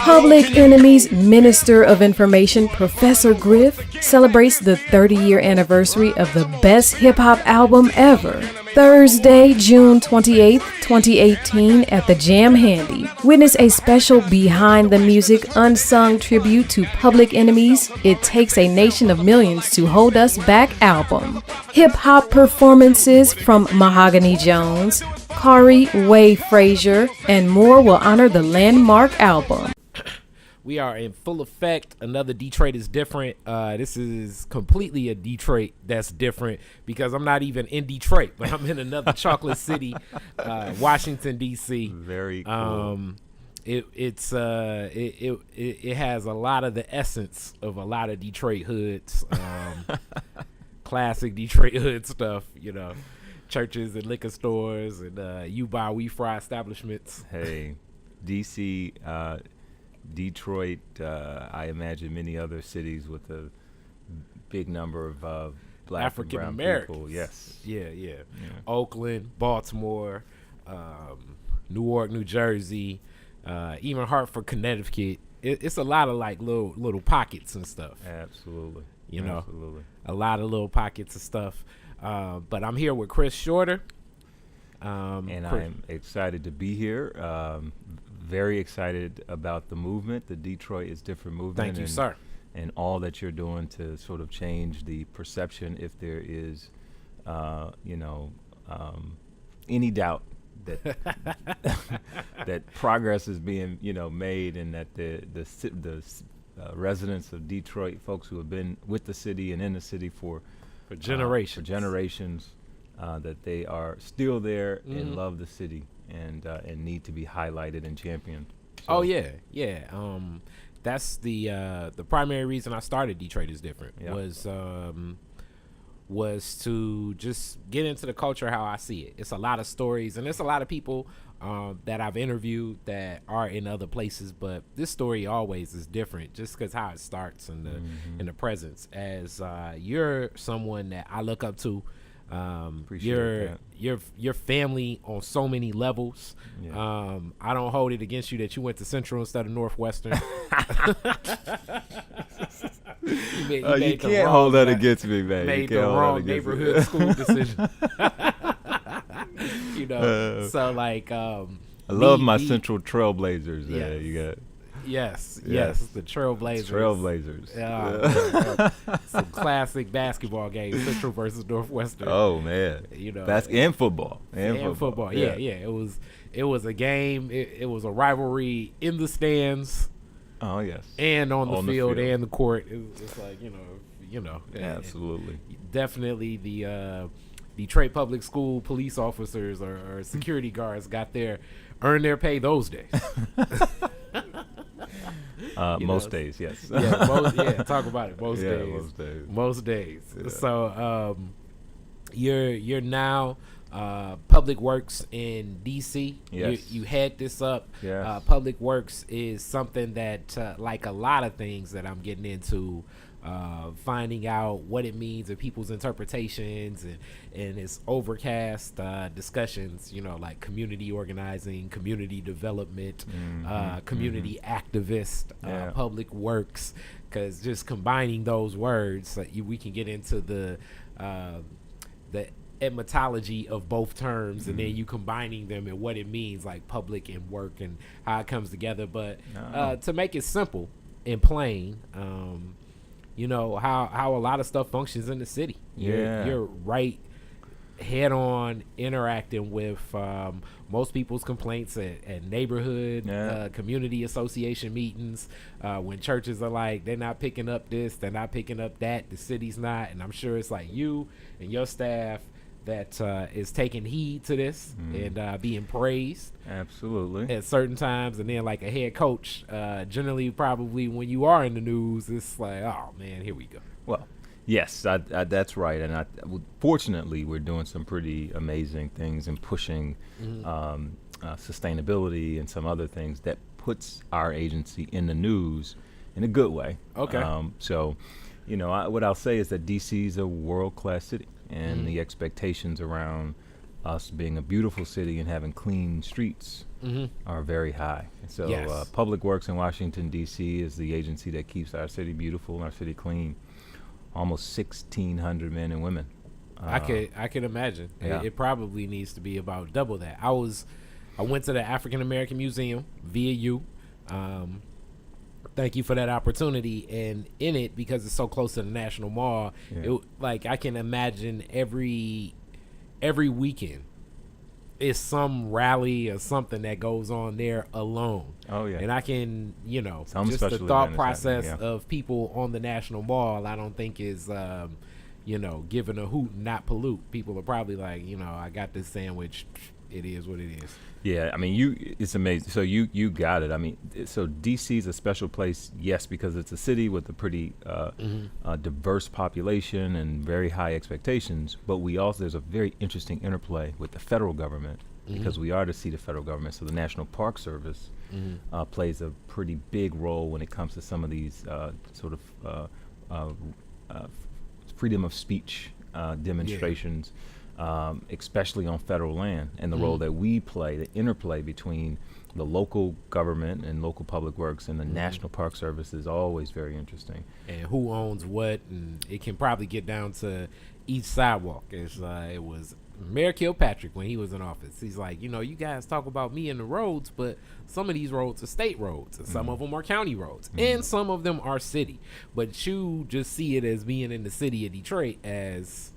Public Enemy's Minister of Information, Professor Griff, celebrates the 30-year anniversary of the best hip-hop album ever. Thursday, June 28th, 2018, at the Jam Handy. Witness a special Behind the Music unsung tribute to Public Enemy's It Takes a Nation of Millions to Hold Us Back album. Hip-hop performances from Mahogany Jones, Kari Way Frazier, and more will honor the landmark album. We are in full effect. Another Detroit is different. This is completely a Detroit that's different because I'm not even in Detroit, but I'm in another chocolate city, Washington D.C. Very cool. It has a lot of the essence of a lot of Detroit hoods, classic Detroit hood stuff. You know, churches and liquor stores and you buy we fry establishments. Hey, D.C. Detroit, I imagine many other cities with a big number of black African and brown Americans. people. Yes. Yeah. Oakland, Baltimore, Newark, New Jersey, even Hartford, Connecticut. It's a lot of like little pockets and stuff. Absolutely. You know, Absolutely. a lot of little pockets of stuff. But I'm here with Chris Shorter. And I'm excited to be here. Very excited about the movement, the Detroit is Different movement. Thank you, sir. And all that you're doing to sort of change the perception, if there is, any doubt that that progress is being, made, and that the residents of Detroit, folks who have been with the city and in the city for generations, that they are still there and love the city. And need to be highlighted and championed. So. Oh yeah. That's the primary reason I started Detroit is Different. Was to just get into the culture how I see it. It's a lot of stories, and it's a lot of people that I've interviewed that are in other places, but this story always is different just because how it starts and the presence. As you're someone that I look up to. Your family on so many levels. I don't hold it against you that you went to Central instead of Northwestern. You can't hold that against me, man. Made the wrong neighborhood school decision. So like I love my Central Trailblazers. Yes. You got. Yes, the Trailblazers. Some classic basketball games, Central versus Northwestern. Oh man, and football. And football. Yeah. It was a game. It was a rivalry in the stands. Oh yes. And on the field and the court. It was just like Absolutely. Definitely the Detroit Public School police officers or security guards earned their pay those days. Most days, yes. Talk about it. Most days. Yeah. So you're now Public Works in DC. Yes. You head this up. Yes. Public Works is something that like a lot of things that I'm getting into, finding out what it means and people's interpretations and its overcast discussions, like community organizing, community development, community activist, public works, because just combining those words, we can get into the etymology of both terms, and then you combining them and what it means, like public and work and how it comes together. But to make it simple and plain, how a lot of stuff functions in the city. You're right head on interacting with most people's complaints at neighborhood community association meetings, when churches are like, they're not picking up this, they're not picking up that, the city's not. And I'm sure it's like you and your staff that is taking heed to this and being praised absolutely at certain times. And then like a head coach, generally probably when you are in the news, it's like, oh man, here we go. Well, yes, that's right. And fortunately we're doing some pretty amazing things and pushing sustainability and some other things that puts our agency in the news in a good way. Okay. So what I'll say is that DC is a world-class city, and the expectations around us being a beautiful city and having clean streets are very high. So Yes. Public Works in Washington, D.C. is the agency that keeps our city beautiful and our city clean. Almost 1,600 men and women. I can imagine. Yeah. It probably needs to be about double that. I went to the African American Museum via you. Thank you for that opportunity. And in it, because it's so close to the National Mall, I can imagine every weekend is some rally or something that goes on there alone. Oh yeah. And I can, Some just the special thought event is process happening, of people on the National Mall, I don't think is, giving a hoot and not pollute. People are probably like, I got this sandwich. It is what it is. Yeah, I mean, it's amazing. So you got it. I mean, so D.C. is a special place, yes, because it's a city with a pretty diverse population and very high expectations. But there's a very interesting interplay with the federal government because we are to see the federal government. So the National Park Service plays a pretty big role when it comes to some of these freedom of speech demonstrations. Especially on federal land, and the role that we play, the interplay between the local government and local public works and the National Park Service is always very interesting. And who owns what, and it can probably get down to each sidewalk. It was Mayor Kilpatrick when he was in office. He's like, you guys talk about me and the roads, but some of these roads are state roads, and some of them are county roads, and some of them are city. But you just see it as being in the city of Detroit as...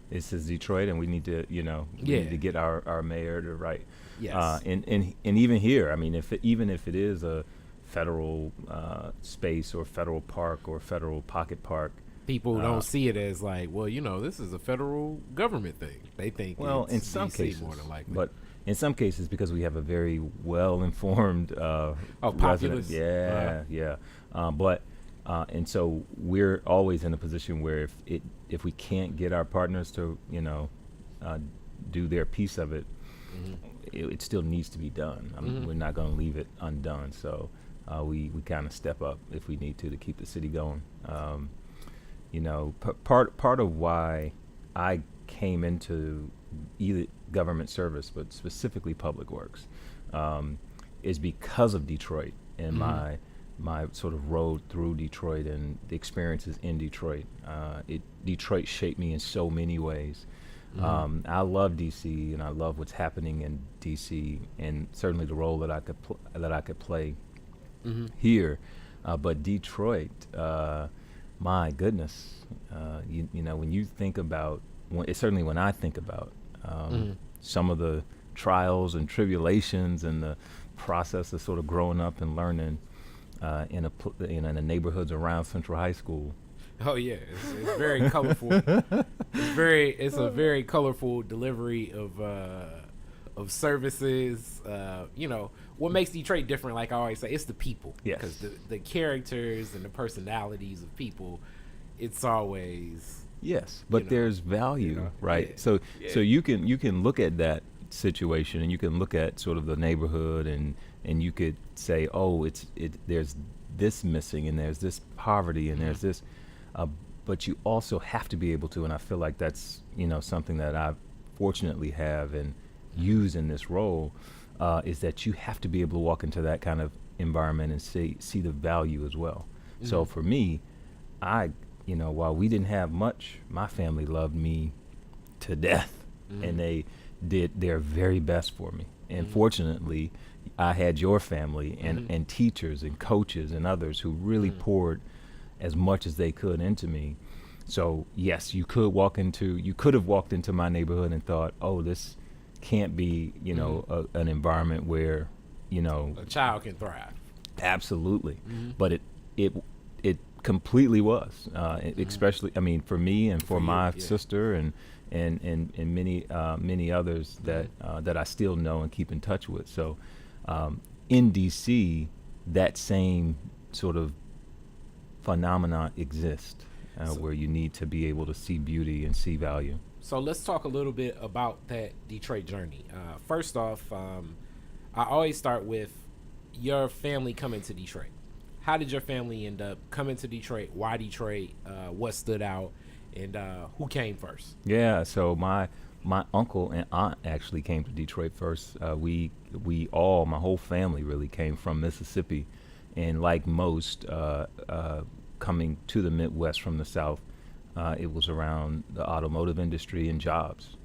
This is Detroit, and we need to, we need to get our mayor to right. Yes. And even here, I mean, even if it is a federal space or federal park or federal pocket park, people don't see it as like, well, this is a federal government thing. They think, well, in some cases, more than likely. But in some cases, because we have a very well-informed populace. And so we're always in a position where if we can't get our partners to do their piece of it, it still needs to be done. I mean, we're not going to leave it undone. So we kind of step up if we need to keep the city going. Part of why I came into either government service, but specifically public works, is because of Detroit and my sort of road through Detroit and the experiences in Detroit. Detroit shaped me in so many ways. I love DC, and I love what's happening in DC, and certainly the role that I could play here. But Detroit, my goodness, when you think about, certainly when I think about some of the trials and tribulations and the process of sort of growing up and learning in the neighborhoods around Central High School. Oh yeah, it's very colorful. It's a very colorful delivery of services. What makes Detroit different, like I always say, it's the people. Yes. Because the characters and the personalities of people, it's always but there's value, right? Yeah. So you can look at that situation and you can look at sort of the neighborhood and you could say, oh, there's this missing and there's this poverty and there's this, but you also have to be able to, and I feel like that's something that I fortunately have and use in this role, is that you have to be able to walk into that kind of environment and see the value as well. So for me, while we didn't have much, my family loved me to death, and they did their very best for me. And fortunately, I had your family and teachers and coaches and others who really poured as much as they could into me. So yes, you could have walked into my neighborhood and thought, oh, this can't be, an environment where, a child can thrive. Absolutely. But it completely was, especially, I mean, for me and for my sister and many others that I still know and keep in touch with. So in DC, that same sort of phenomena exists, where you need to be able to see beauty and see value. So let's talk a little bit about that Detroit journey. First off, I always start with your family coming to Detroit. How did your family end up coming to Detroit? Why Detroit? What stood out? And who came first? Yeah, so my my uncle and aunt actually came to Detroit first. My whole family really came from Mississippi, and like most coming to the Midwest from the South, it was around the automotive industry and jobs.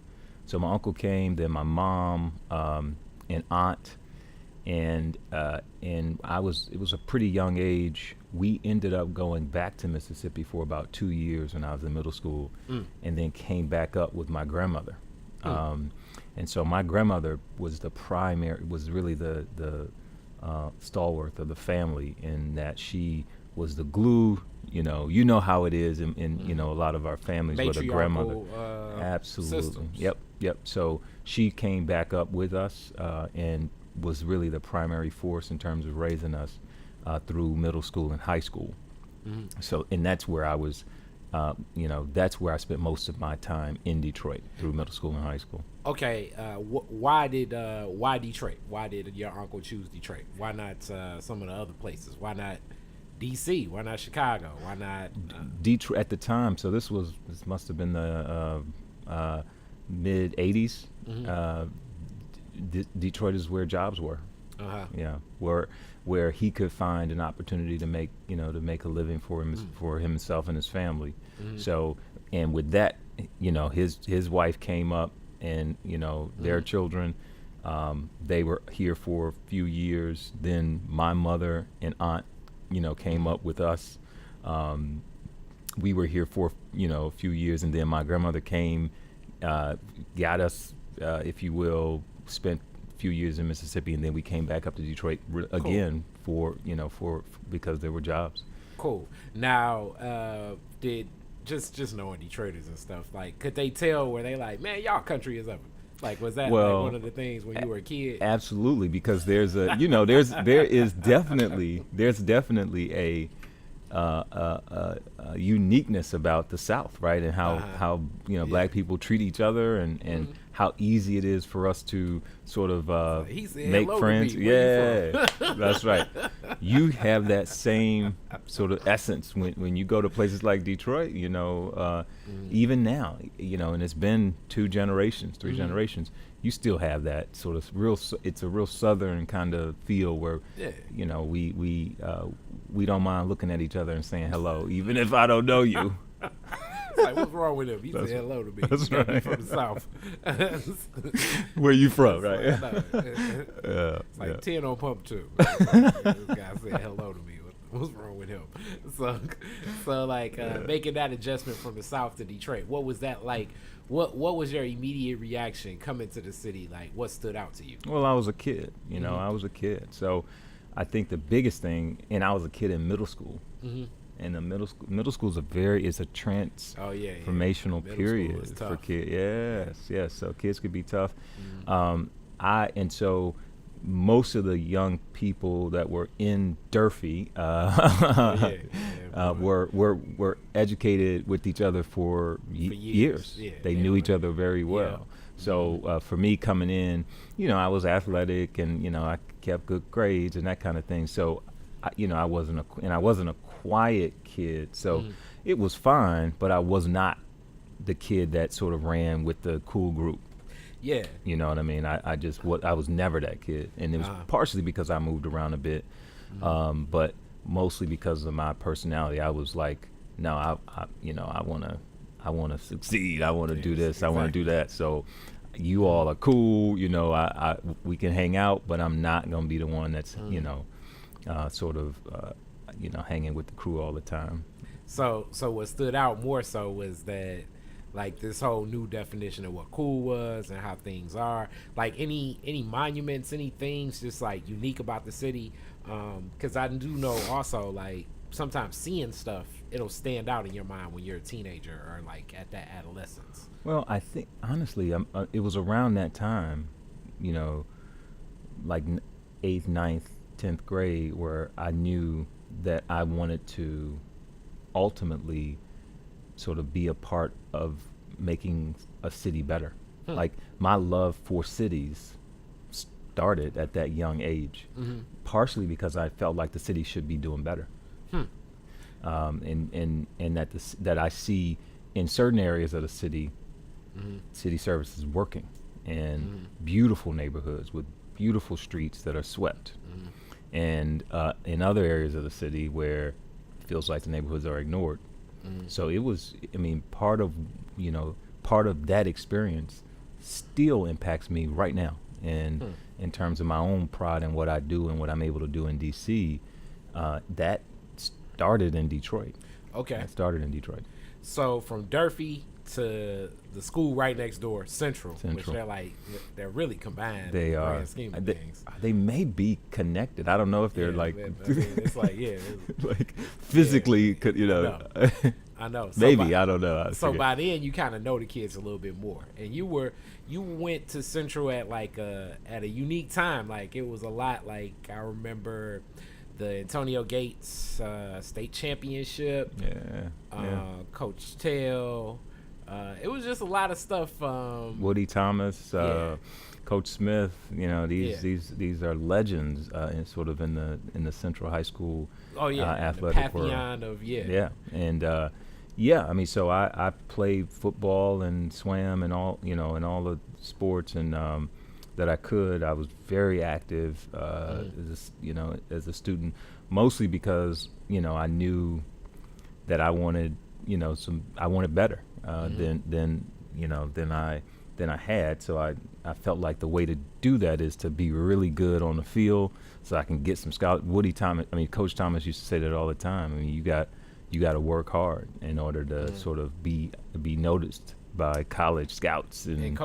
So my uncle came, then my mom and aunt, and it was a pretty young age. We ended up going back to Mississippi for about 2 years when I was in middle school, and then came back up with my grandmother. And so my grandmother was really the stalwart of the family, in that she was the glue. You know how it is in a lot of our families with a grandmother. Absolutely. Systems. Yep. So she came back up with us and was really the primary force in terms of raising us through middle school and high school. So, and that's where I was, that's where I spent most of my time in Detroit through middle school and high school. Okay, why Detroit? Why did your uncle choose Detroit? Why not some of the other places? Why not DC? Why not Chicago? Why not Detroit at the time? So this must have been the mid '80s. Detroit is where jobs were. Yeah, where he could find an opportunity to make a living for himself and his family. So, and with that, his wife came up, and their children, they were here for a few years. Then my mother and aunt, came up with us. We were here for a few years, and then my grandmother came, got us, if you will, spent few years in Mississippi, and then we came back up to Detroit again for because there were jobs. Cool. Now, did just knowing Detroiters and stuff, like, could they tell, where they like, man, y'all country is up? Like, was that like one of the things when you were a kid? Absolutely, because there's a there's definitely a uniqueness about the South, right? And how Black people treat each other, and how easy it is for us to sort of make friends. Yeah, that's right. You have that same sort of essence when you go to places like Detroit. Even now, and it's been 2 generations, 3 generations. You still have that sort of it's a real Southern kind of feel where, we don't mind looking at each other and saying hello, even if I don't know you. Like, what's wrong with him? He said hello to me. That's right. From the South. Where you from, right? It's like 10 on pump 2. This guy said hello to me. What's wrong with him? So like, making that adjustment from the South to Detroit, what was that like? What was your immediate reaction coming to the city? Like, what stood out to you? Well, I was a kid. I was a kid. So I think the biggest thing, and I was a kid in middle school. And the middle school is a transformational period for kids. Yes. So kids could be tough. And so most of the young people that were in Durfee were educated with each other for years. They knew each other very well. So for me coming in, I was athletic, and I kept good grades and that kind of thing. So I wasn't a quiet kid, so it was fine, but I was not the kid that sort of ran with the cool group. Yeah. You know what I mean? I was never that kid, and it was partially because I moved around a bit, but mostly because of my personality. I was like, no, I want to succeed. I want to do this. Exactly. I want to do that. So you all are cool. We can hang out, but I'm not gonna be the one that's hanging with the crew all the time. So what stood out more so was that, like, this whole new definition of what cool was and how things are. Like, any monuments, any things just like unique about the city. Because I do know also, like, sometimes seeing stuff, it'll stand out in your mind when you're a teenager or like at that adolescence. Well, I think honestly, it was around that time, like 8th, 9th, 10th grade, where I knew that I wanted to ultimately sort of be a part of making a city better. Like, my love for cities started at that young age, partially because I felt like the city should be doing better. And that I see in certain areas of the city city services working in beautiful neighborhoods with beautiful streets that are swept. And in other areas of the city where it feels like the neighborhoods are ignored. So it was, I mean, part of that experience still impacts me right now. And in terms of my own pride in what I do and what I'm able to do in D.C., that started in Detroit. Okay. That started in Detroit. So from Durfee to the school right next door, Central. Which they're really combined. They are. Grand scheme of things. They may be connected. I don't know if they're like. I mean, it's like like physically, you know. I know. So maybe I don't know. So by then you kind of know the kids a little bit more, and you went to Central at at a unique time. Like it was a lot. Like I remember the Antonio Gates state championship. Coach Tell. It was just a lot of stuff. Woody Thomas, Coach Smith. You know, these are legends in sort of in the Central High School athletic world. And I mean, so I played football and swam and all, you know, and all the sports and that I could. I was very active as a student, mostly because, you know, I knew that I wanted, you know, I wanted better than I had. So I felt like the way to do that is to be really good on the field so I can get some scholarship. Coach Thomas used to say that all the time. I mean, you got to work hard in order to sort of be noticed by college scouts. And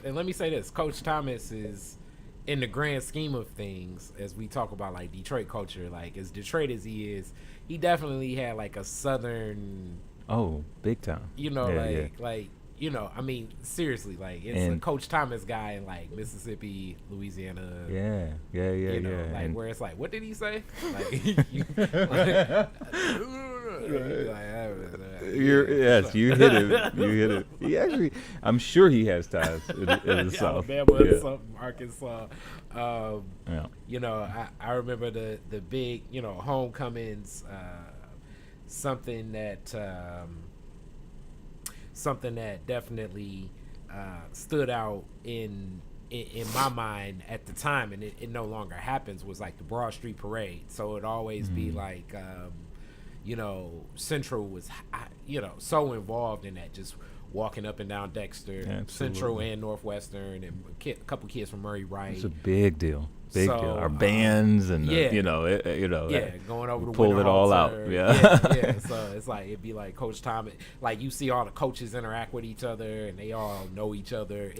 let me say this, Coach Thomas is, in the grand scheme of things, as we talk about like Detroit culture, like as Detroit as he is, he definitely had like a Southern. Oh, big time. You know, like you know, I mean, seriously, like it's a Coach Thomas guy in like Mississippi, Louisiana. You know, like and where it's like, what did he say? Like, you hit it. You hit it. He actually, I'm sure he has ties in the South. Alabama, Arkansas. You know, I remember the big, you know, homecomings. Something that definitely stood out in my mind at the time, and it no longer happens, was like the Broad Street Parade. So it'd always be like, you know, Central was, you know, so involved in that, just walking up and down Dexter, Central and Northwestern, and a couple kids from Murray Wright. It's a big deal. Deal. Our bands and going over to pull it all out. So it's like it'd be like Coach Thomas, like you see all the coaches interact with each other and they all know each other.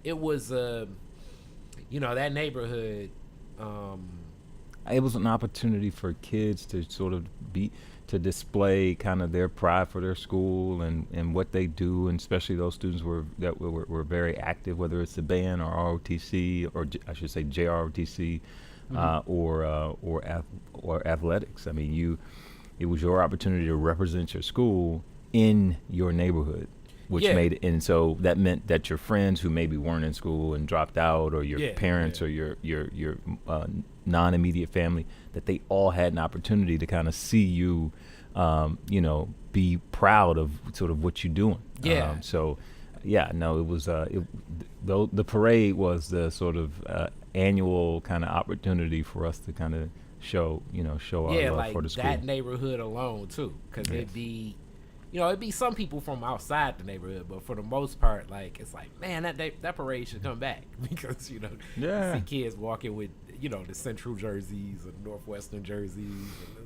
It was you know, that neighborhood. It was an opportunity for kids to sort of to display kind of their pride for their school and what they do, and especially those students were very active, whether it's the band or ROTC, or I should say JROTC, or athletics. I mean, it was your opportunity to represent your school in your neighborhood, which made it, and so that meant that your friends who maybe weren't in school and dropped out, or your parents or your non-immediate family, that they all had an opportunity to kind of see you, you know, be proud of sort of what you're doing. It was the parade was the sort of annual kind of opportunity for us to kind of show our love for the school. That neighborhood alone too, because it'd be some people from outside the neighborhood, but for the most part, like, it's like, man, that parade should come back, because, you know, you see kids walking with, you know, the Central jerseys and Northwestern jerseys, and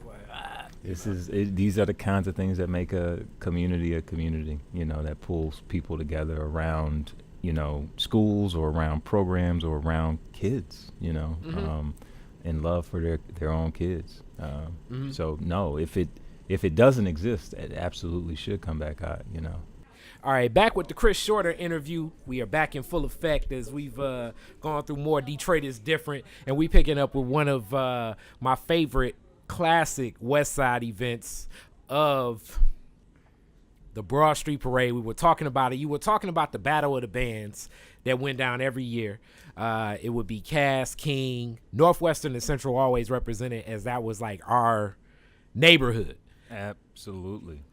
it's like, these are the kinds of things that make a community, you know, that pulls people together around, you know, schools or around programs or around kids, you know, and love for their own kids. So no, if it doesn't exist, it absolutely should come back out, you know. All right, back with the Chris Shorter interview. We are back in full effect as we've gone through more Detroit is Different, and we picking up with one of my favorite classic Westside events of the Broad Street Parade. We were talking about it. You were talking about the Battle of the Bands that went down every year. It would be Cass, King, Northwestern, and Central always represented, as that was like our neighborhood. Absolutely.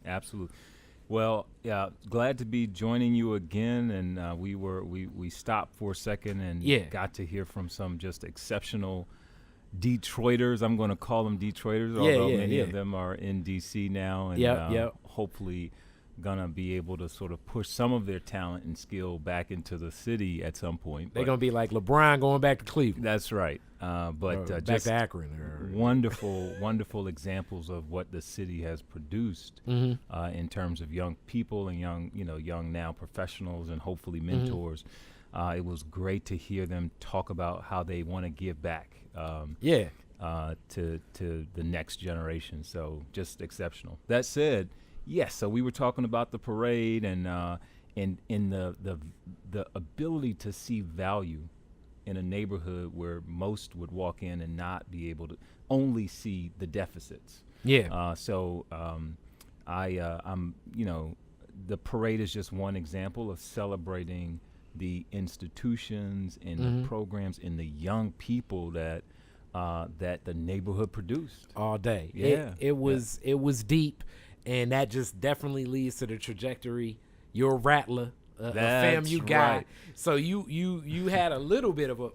Well, yeah, glad to be joining you again. And we stopped for a second and got to hear from some just exceptional Detroiters. I'm going to call them Detroiters, although many of them are in D.C. now, and hopefully gonna be able to sort of push some of their talent and skill back into the city at some point. They're gonna be like LeBron going back to Cleveland. That's right. But back just to Akron. wonderful examples of what the city has produced in terms of young people and young now professionals and hopefully mentors. It was great to hear them talk about how they want to give back. To the next generation. So just exceptional. That said, yes. So we were talking about the parade and in the ability to see value in a neighborhood where most would walk in and not be able to only see the deficits. I'm the parade is just one example of celebrating the institutions and the programs and the young people that the neighborhood produced all day. Yeah, it was deep, and that just definitely leads to the trajectory. You're a rattler, a FAMU guy, right. So you had a little bit of a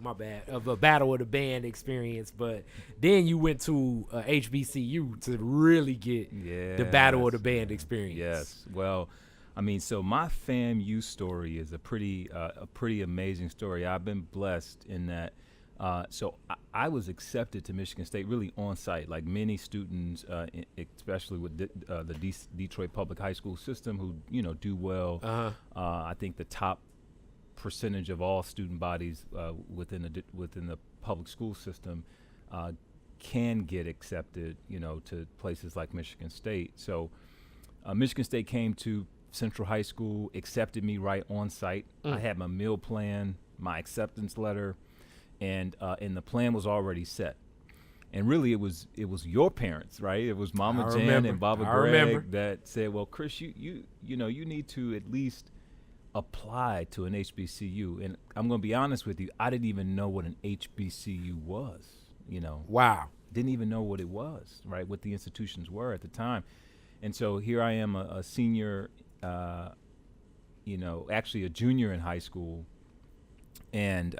battle of the band experience, but then you went to HBCU to really get the battle of the band experience. Yes, well. I mean, so my FAMU story is a pretty amazing story. I've been blessed in that. So I was accepted to Michigan State really on site, like many students, especially with the Detroit public high school system, who do well. I think the top percentage of all student bodies within the public school system can get accepted, to places like Michigan State. So Michigan State came to Central High School, accepted me right on site. I had my meal plan, my acceptance letter, and the plan was already set. And really, it was your parents, right? It was Mama Jan and Baba Greg that said, "Well, Chris, you need to at least apply to an HBCU." And I'm going to be honest with you, I didn't even know what an HBCU was. Wow, didn't even know what it was, right? What the institutions were at the time. And so here I am, a senior. Actually a junior in high school, and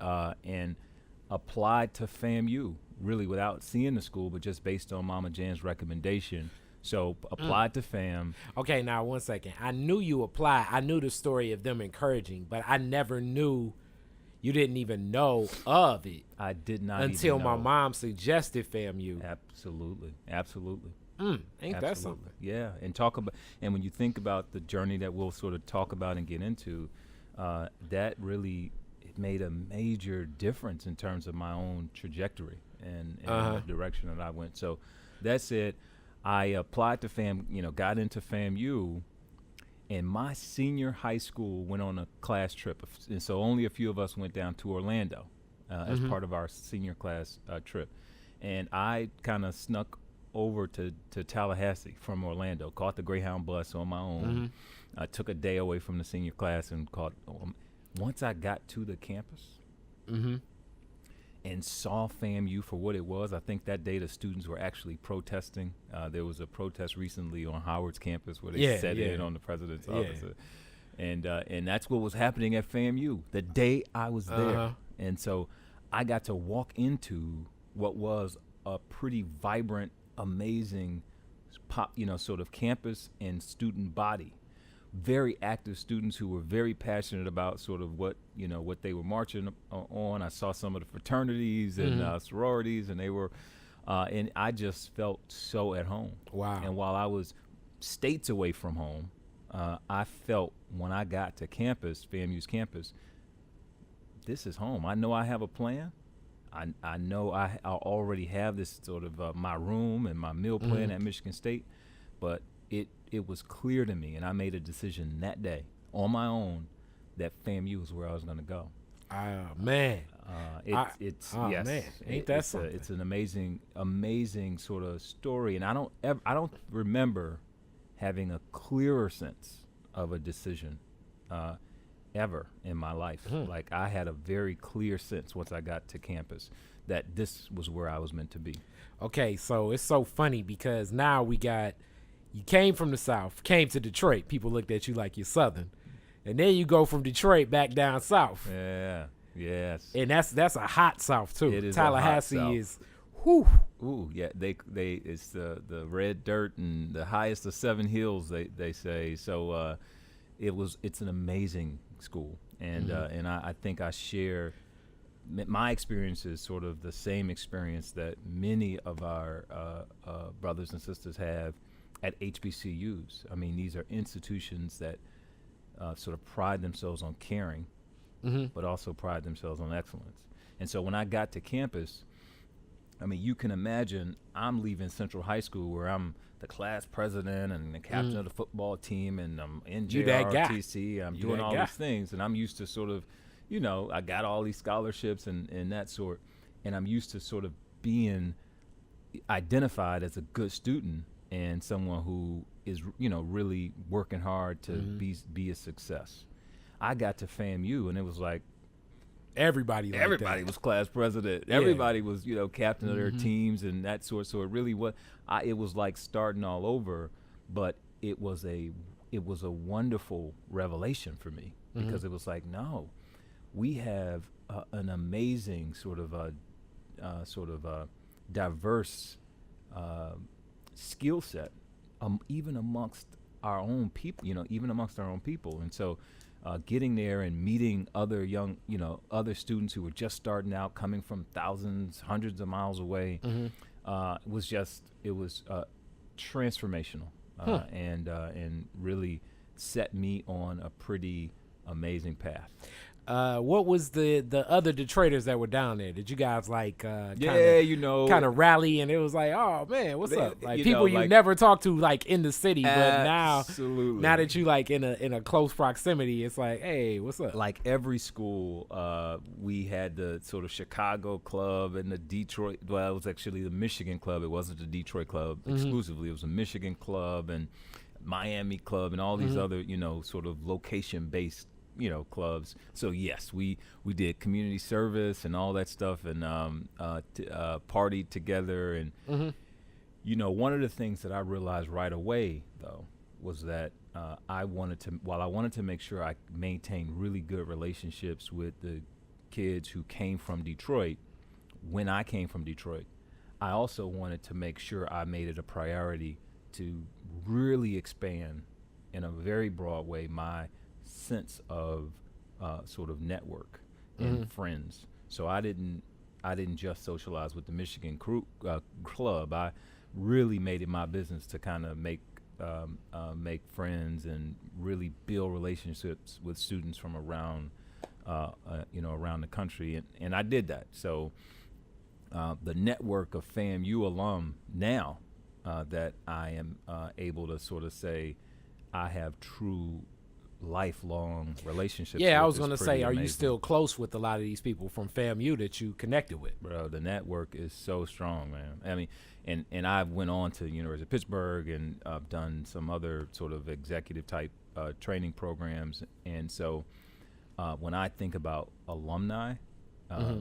applied to FAMU really without seeing the school, but just based on Mama Jan's recommendation. So applied to FAM. Okay, now 1 second. I knew you applied. I knew the story of them encouraging, but I never knew you didn't even know of it. I did not until even know. My mom suggested FAMU. Absolutely. Ain't that something? Yeah, and when you think about the journey that we'll sort of talk about and get into, that really made a major difference in terms of my own trajectory and the direction that I went. So that said, I applied to FAM, got into FAMU, and my senior high school went on a class trip, and so only a few of us went down to Orlando as part of our senior class trip, and I kind of snuck over to Tallahassee from Orlando, caught the Greyhound bus on my own. I took a day away from the senior class and once I got to the campus and saw FAMU for what it was. I think that day the students were actually protesting. There was a protest recently on Howard's campus where they set in on the president's office. And that's what was happening at FAMU the day I was there. And so I got to walk into what was a pretty vibrant, amazing sort of campus and student body. Very active students who were very passionate about sort of what they were marching on. I saw some of the fraternities and sororities, and they were and I just felt so at home. Wow. And while I was states away from home, I felt when I got to campus, FAMU's campus, this is home. I know I have a plan. I know I already have this sort of my room and my meal plan at Michigan State, but it was clear to me, and I made a decision that day on my own that FAMU was where I was going to go. Man, ain't that something? It's an amazing sort of story, and I don't remember having a clearer sense of a decision ever in my life. Like I had a very clear sense once I got to campus that this was where I was meant to be. Okay, so it's so funny because now we got You came from the South, came to Detroit. People looked at you like you're Southern. And then you go from Detroit back down south. Yeah. Yes. And that's a hot South too. It is Tallahassee a hot South. is whew. Ooh, yeah. They it's the red dirt and the highest of 7 hills, they say. So it's an amazing school. And and I think I share my experience is sort of the same experience that many of our brothers and sisters have at HBCUs. I mean, these are institutions that sort of pride themselves on caring, but also pride themselves on excellence. And so when I got to campus, I mean, you can imagine I'm leaving Central High School where I'm the class president and the captain of the football team, and I'm in JROTC. I'm doing all these things, and I'm used to sort of, you know, I got all these scholarships and that sort, and I'm used to sort of being identified as a good student and someone who is, you know, really working hard to be a success. I got to FAMU and it was like everybody was class president. Yeah. Everybody was, you know, captain of their teams and that sort. So it really was. It was like starting all over, but it was a wonderful revelation for me because it was like, no, we have an amazing sort of a diverse skill set, even amongst our own people, you know, And so getting there and meeting other young, you know, other students who were just starting out, coming from thousands, hundreds of miles away, was transformational and really set me on a pretty amazing path. What was the other Detroiters that were down there? Did you guys like kind of rally and it was like, oh man, what's up? Like people you never talked to like in the city, but now that you like in a close proximity, it's like, hey, what's up? Like every school, we had the sort of Chicago club and the Detroit. Well, it was actually the Michigan club. It wasn't the Detroit club exclusively. It was a Michigan club and Miami club and all these other, you know, sort of location-based, you know, clubs. So yes, we did community service and all that stuff, and partied together. And you know, one of the things that I realized right away though was that I wanted to make sure I maintained really good relationships with the kids who came from Detroit. When I came from Detroit, I also wanted to make sure I made it a priority to really expand in a very broad way my sense of sort of network and friends. So I didn't just socialize with the Michigan club. I really made it my business to kind of make friends and really build relationships with students from around around the country, and I did that. So the network of FAMU alum now that I am able to sort of say I have true lifelong relationships. Yeah, I was going to say, are you still close with a lot of these people from FAMU that you connected with? Bro, the network is so strong, man. I mean, and I went on to University of Pittsburgh and I've done some other sort of executive type training programs. And so when I think about alumni,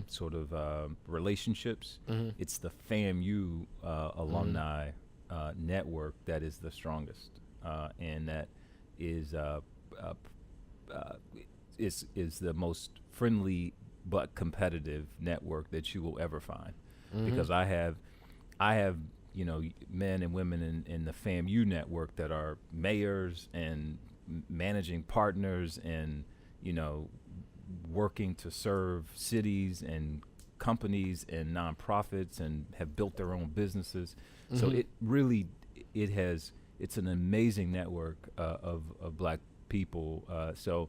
sort of relationships, it's the FAMU alumni network that is the strongest, and that is the most friendly but competitive network that you will ever find, because I have men and women in the FAMU network that are mayors and managing partners and working to serve cities and companies and nonprofits and have built their own businesses. So it's an amazing network of Black people. So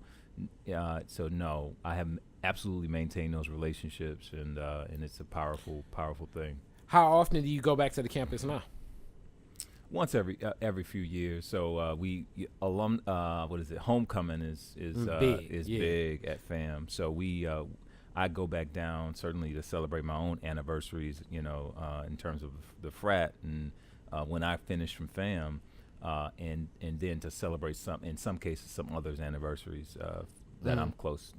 no, I have absolutely maintained those relationships, and it's a powerful thing. How often do you go back to the campus now? Once every few years. So homecoming is big at FAM. So I go back down certainly to celebrate my own anniversaries, in terms of the frat, and when I finish from FAM, and then to celebrate in some cases some others' anniversaries that I'm close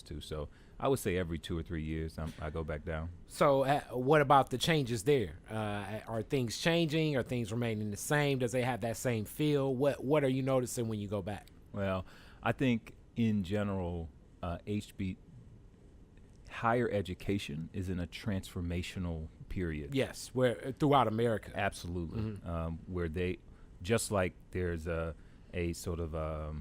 to. So I would say every 2 or 3 years I go back down. So what about the changes there? Are things changing? Are things remaining the same? Does it have that same feel? What are you noticing when you go back? Well, I think in general, higher education is in a transformational period. Yes, where throughout America. Absolutely. Where they, just like there's a sort of a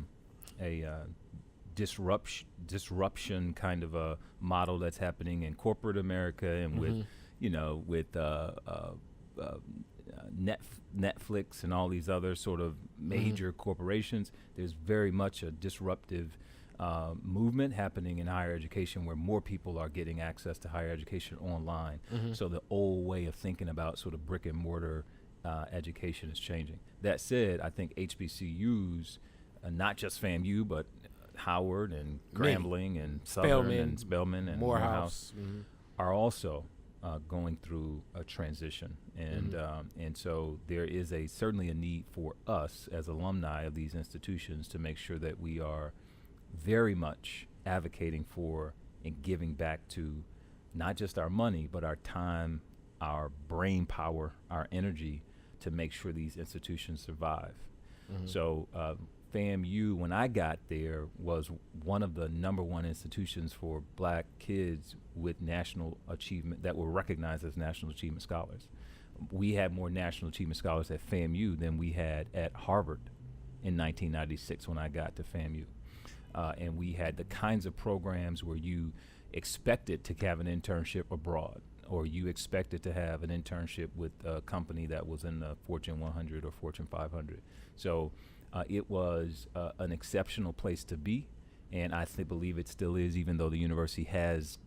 disruption kind of a model that's happening in corporate America and with Netflix and all these other sort of major corporations. There's very much a disruptive movement happening in higher education where more people are getting access to higher education online. So the old way of thinking about sort of brick and mortar education is changing. That said, I think HBCUs, not just FAMU, but Howard and Grambling and Southern and Spelman and Morehouse are also going through a transition. And so there is certainly a need for us as alumni of these institutions to make sure that we are very much advocating for and giving back to not just our money, but our time, our brain power, our energy to make sure these institutions survive. So FAMU, when I got there, was one of the #1 institutions for black kids with national achievement that were recognized as national achievement scholars. We had more national achievement scholars at FAMU than we had at Harvard in 1996 when I got to FAMU. And we had the kinds of programs where you expected to have an internship abroad, or you expected to have an internship with a company that was in the Fortune 100 or Fortune 500. So it was an exceptional place to be, and I believe it still is, even though the university has,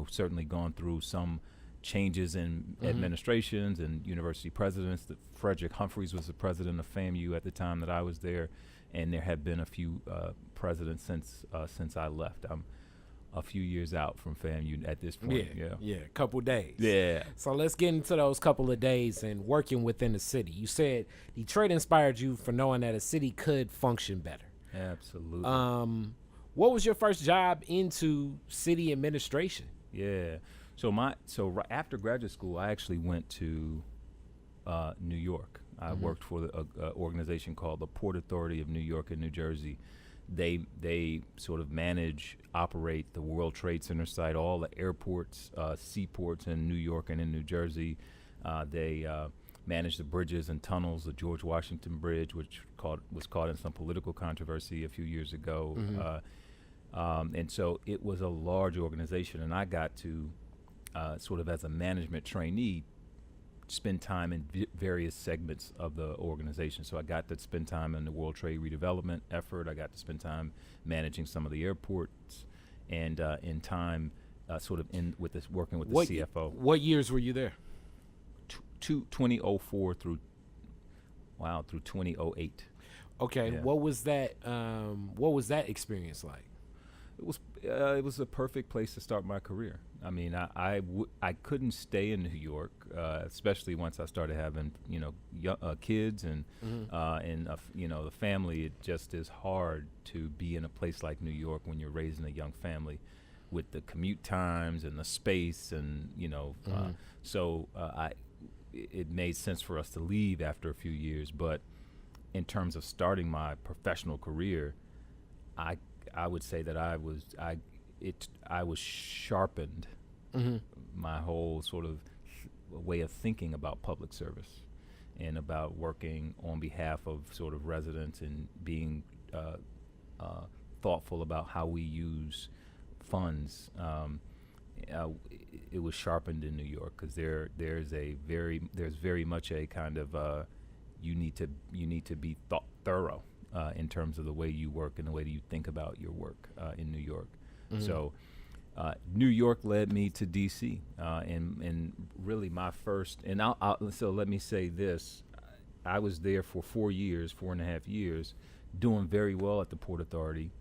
certainly gone through some changes in administrations and university presidents. Frederick Humphreys was the president of FAMU at the time that I was there, and there have been a few presidents since I left. I'm a few years out from FAMU at this point. Yeah, a couple days. Yeah. So let's get into those couple of days and working within the city. You said Detroit inspired you for knowing that a city could function better. Absolutely. What was your first job into city administration? Yeah. So after graduate school, I actually went to New York. I worked for an organization called the Port Authority of New York and New Jersey. They sort of operate the World Trade Center site, all the airports, seaports in New York and in New Jersey. They manage the bridges and tunnels, the George Washington Bridge, which was caught in some political controversy a few years ago. And so it was a large organization, and I got to sort of as a management trainee spend time in various segments of the organization. So I got to spend time in the World Trade redevelopment effort. I got to spend time managing some of the airports, and in time sort of working with the CFO. What years were you there? 2004 through 2008. Okay, yeah. What was that experience like? It was a perfect place to start my career. I mean, I couldn't stay in New York, especially once I started having kids and the family. It just is hard to be in a place like New York when you're raising a young family, with the commute times and the space and it made sense for us to leave after a few years. But in terms of starting my professional career, I would say that I was sharpened. My whole sort of way of thinking about public service and about working on behalf of sort of residents and being thoughtful about how we use funds. It was sharpened in New York because there's very much a kind of you need to be thorough in terms of the way you work and the way that you think about your work in New York. So New York led me to DC, and really my first. And so let me say this: I was there for 4.5 years, doing very well at the Port Authority.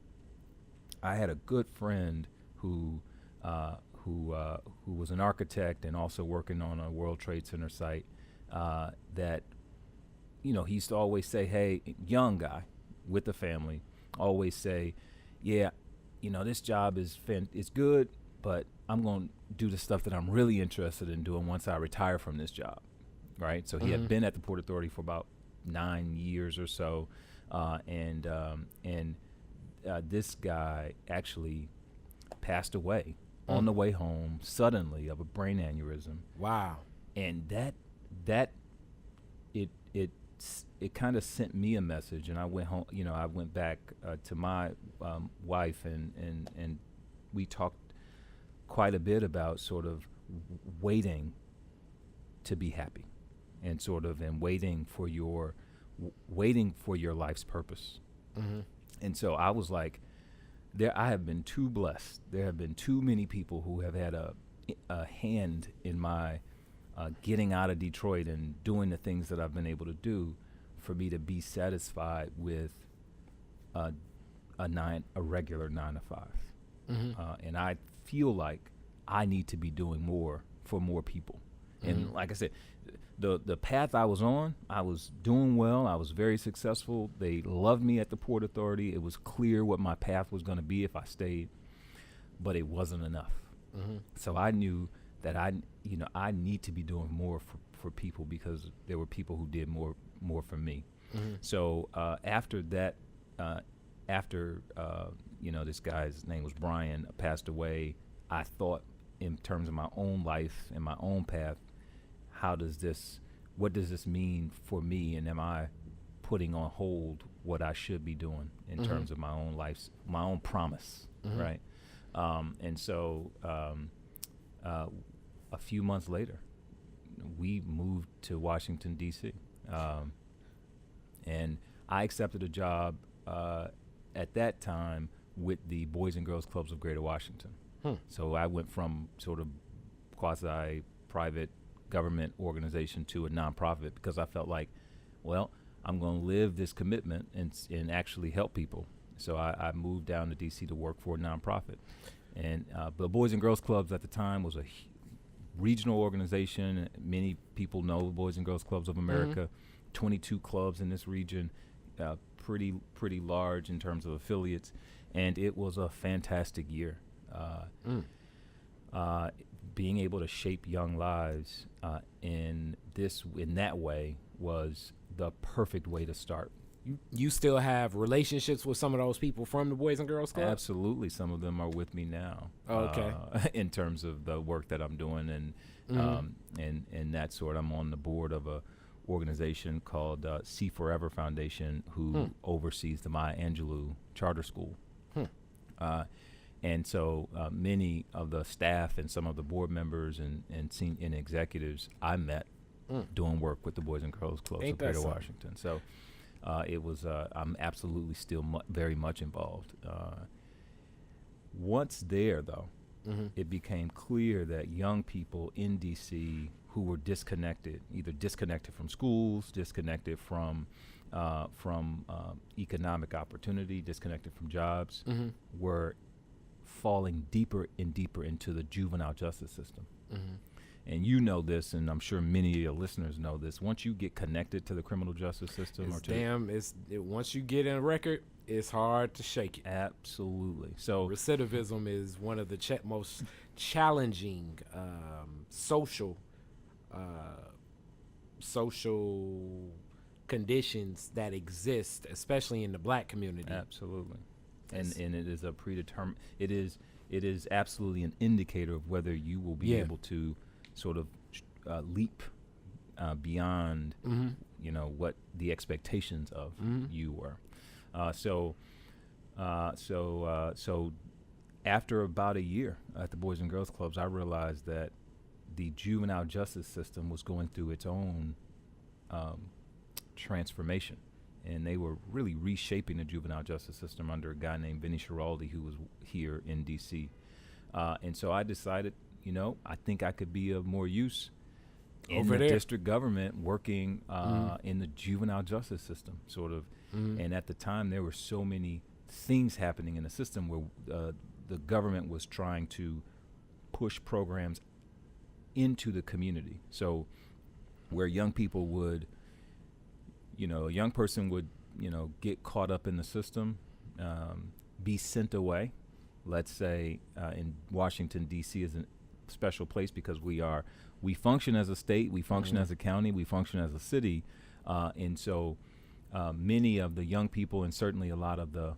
I had a good friend who was an architect and also working on a World Trade Center site. That he used to always say, "Hey, young guy with a family," always say, "Yeah, this job is good, but I'm going to do the stuff that I'm really interested in doing once I retire from this job, right? So he had been at the Port Authority for about 9 years or so, and this guy actually passed away on the way home suddenly of a brain aneurysm. Wow. And it kind of sent me a message, and I went home. I went back to my wife, and we talked quite a bit about sort of waiting to be happy, and waiting for your life's purpose. And so I was like, I have been too blessed. There have been too many people who have had a hand in my getting out of Detroit and doing the things that I've been able to do, for me to be satisfied with a regular 9 to 5. And I feel like I need to be doing more for more people. And like I said, the path I was on, I was doing well. I was very successful. They loved me at the Port Authority. It was clear what my path was going to be if I stayed, but it wasn't enough. So I knew that I need to be doing more for people, because there were people who did more for me. So after that, this guy's name was Brian, passed away, I thought in terms of my own life and my own path, what does this mean for me, and am I putting on hold what I should be doing in terms of my own life, my own promise, right? And so a few months later, we moved to Washington, D.C. And I accepted a job at that time with the Boys and Girls Clubs of Greater Washington. So I went from sort of quasi-private government organization to a nonprofit, because I felt like, well, I'm going to live this commitment and actually help people. So I moved down to D.C. to work for a nonprofit. And the Boys and Girls Clubs at the time was a regional organization. Many people know the Boys and Girls Clubs of America. 22 clubs in this region, pretty large in terms of affiliates, and it was a fantastic year. Being able to shape young lives in that way was the perfect way to start. You still have relationships with some of those people from the Boys and Girls Club? Absolutely. Some of them are with me now. Oh, okay. In terms of the work that I'm doing, and that sort. I'm on the board of a organization called See Forever Foundation, who oversees the Maya Angelou Charter School. And so many of the staff and some of the board members and executives I met doing work with the Boys and Girls Clubs of Greater Washington. So it was, I'm absolutely still very much involved. Once there, though, it became clear that young people in D.C. who were either disconnected from schools, disconnected from economic opportunity, disconnected from jobs, were falling deeper and deeper into the juvenile justice system. And you know this, and I'm sure many of your listeners know this. Once you get connected to the criminal justice system, once you get in a record, it's hard to shake it. Absolutely. So recidivism is one of the most challenging social conditions that exist, especially in the Black community. Absolutely. And it is a predetermined. It is absolutely an indicator of whether you will be able to sort of leap beyond, what the expectations of you were. So after about a year at the Boys and Girls Clubs, I realized that the juvenile justice system was going through its own transformation. And they were really reshaping the juvenile justice system under a guy named Vinny Schiraldi, who was here in D.C. And so I decided, I think I could be of more use in the district government working in the juvenile justice system, sort of. And at the time, there were so many things happening in the system where the government was trying to push programs into the community. So where young people would, a young person would, get caught up in the system, be sent away, let's say in Washington, D.C. is a special place because we function as a state, we function as a county, we function as a city. And so many of the young people and certainly a lot of the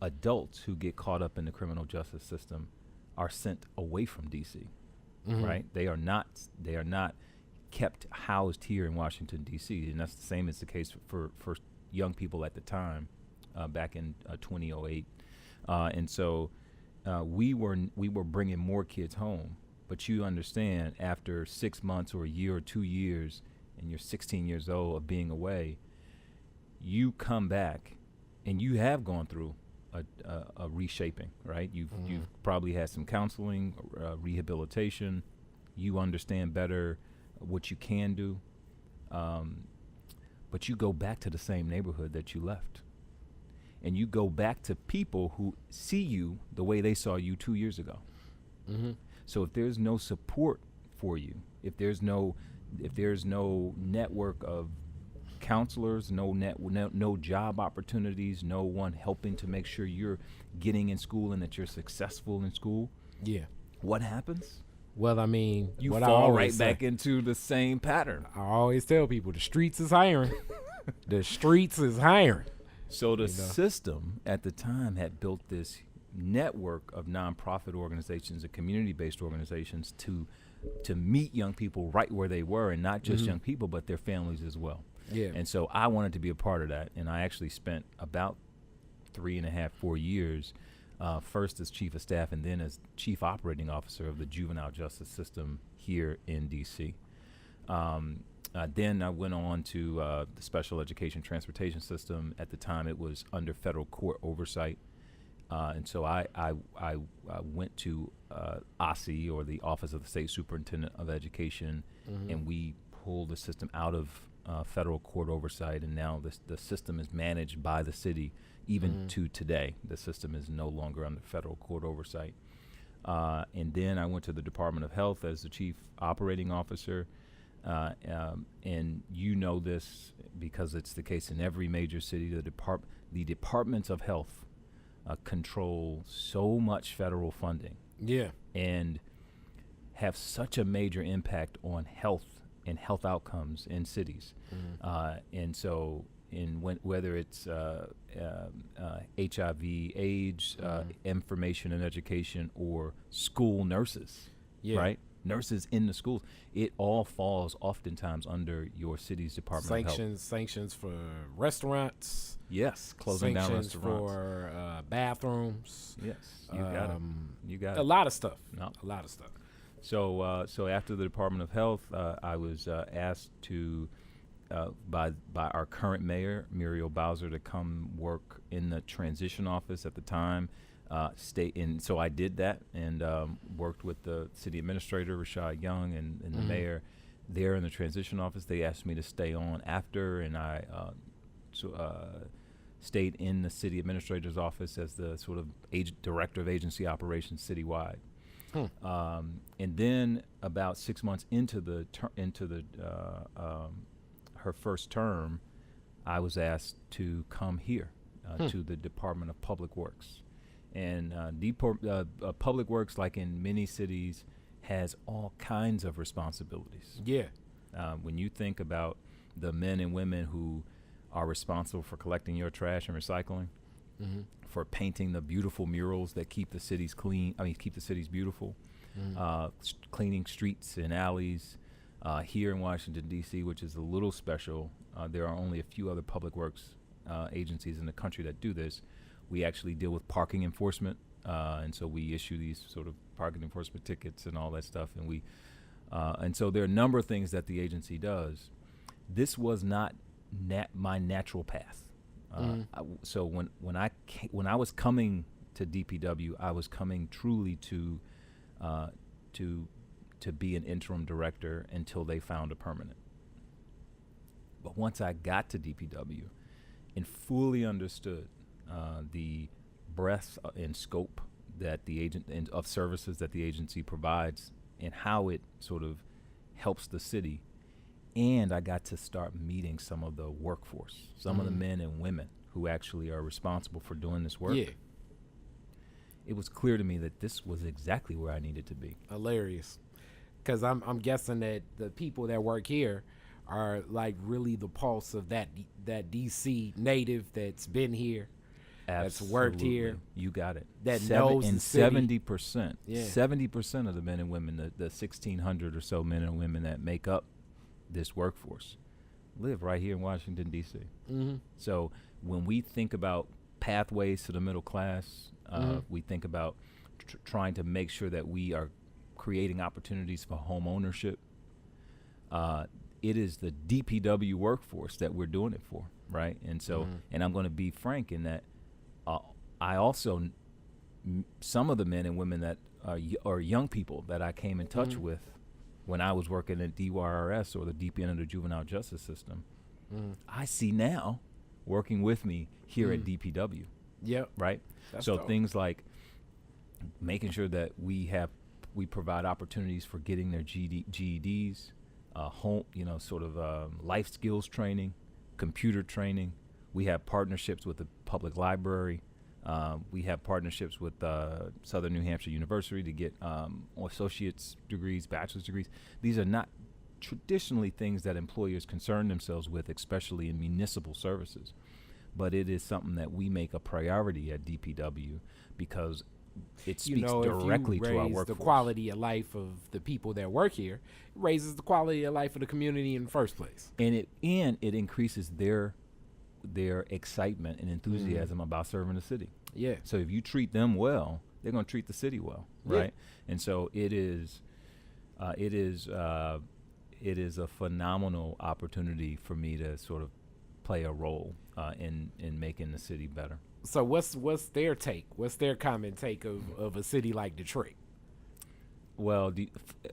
adults who get caught up in the criminal justice system are sent away from D.C., right? They are not kept housed here in Washington, D.C., and that's the same as the case for young people at the time back in 2008. And so we were bringing more kids home. But you understand, after 6 months or a year or 2 years, and you're 16 years old of being away, you come back, and you have gone through a reshaping, right? You've probably had some counseling, rehabilitation. You understand better what you can do, but you go back to the same neighborhood that you left, and you go back to people who see you the way they saw you 2 years ago. So if there's no support for you, if there's no network of counselors, no job opportunities, no one helping to make sure you're getting in school and that you're successful in school, what happens? Well, I mean, you fall right back into the same pattern. I always tell people the streets is hiring. The streets is hiring. So the system at the time had built this network of nonprofit organizations and community-based organizations to meet young people right where they were, and not just young people, but their families as well. And so I wanted to be a part of that, and I actually spent about 3.5-4 years, first as chief of staff and then as chief operating officer of the juvenile justice system here in D.C. Then I went on to the special education transportation system. At the time, it was under federal court oversight. And so I went to OSSE, or the Office of the State Superintendent of Education, and we pulled the system out of federal court oversight, and now the system is managed by the city. Even to today, the system is no longer under federal court oversight. And then I went to the Department of Health as the chief operating officer. And you know this because it's the case in every major city. The departments of health control so much federal funding, and have such a major impact on health and health outcomes in cities. And so, whether it's HIV, AIDS, information and education, or school nurses, right? Nurses in the schools, it all falls oftentimes under your city's Department of Health. Sanctions for restaurants. Yes, closing down restaurants. For bathrooms. Yes, you got it. A lot of stuff. No. A lot of stuff. So after the Department of Health, I was asked to by our current mayor, Muriel Bowser, to come work in the transition office at the time. So I did that and worked with the city administrator, Rashad Young, and the mayor there in the transition office. They asked me to stay on after, and I stayed in the city administrator's office as the sort of director of agency operations citywide. And then about 6 months into her first term, I was asked to come here to the Department of Public Works. And Public Works, like in many cities, has all kinds of responsibilities. When you think about the men and women who are responsible for collecting your trash and recycling, for painting the beautiful murals that keep the cities clean, keep the cities beautiful, cleaning streets and alleys. Here in Washington, D.C., which is a little special, there are only a few other public works agencies in the country that do this. We actually deal with parking enforcement, and so we issue these sort of parking enforcement tickets and all that stuff. And so there are a number of things that the agency does. This was not my natural path. So when I was coming to DPW, I was coming truly to be an interim director until they found a permanent. But once I got to DPW and fully understood the breadth and scope that the of services that the agency provides and how it sort of helps the city, and I got to start meeting some of the workforce, some of the men and women who actually are responsible for doing this work. it was clear to me that this was exactly where I needed to be. Hilarious. Because I'm guessing that the people that work here are like really the pulse of that DC native that's been here, that's worked here. You got it. That knows the city. 70%, 70% of the men and women, the 1,600 or so men and women that make up this workforce, live right here in Washington, D.C. Mm-hmm. So when we think about pathways to the middle class, we think about trying to make sure that we are creating opportunities for home ownership. It is the DPW workforce that we're doing it for, right? And so, and I'm going to be frank in that I also, some of the men and women that are young people that I came in touch with when I was working at DYRS or the deep end of the juvenile justice system, I see now working with me here at DPW. Yep. Right? That's so dope. Things like making sure that we provide opportunities for getting their GEDs, home, life skills training, computer training. We have partnerships with the public library. We have partnerships with Southern New Hampshire University to get associate's degrees, bachelor's degrees. These are not traditionally things that employers concern themselves with, especially in municipal services. But it is something that we make a priority at DPW because it speaks directly to our workforce. The quality of life of the people that work here, it raises the quality of life of the community in the first place. And it increases their excitement and enthusiasm about serving the city. Yeah. So if you treat them well, they're going to treat the city well, right? And so it is a phenomenal opportunity for me to sort of play a role in making the city better. So what's their take? What's their common take of a city like Detroit? Well,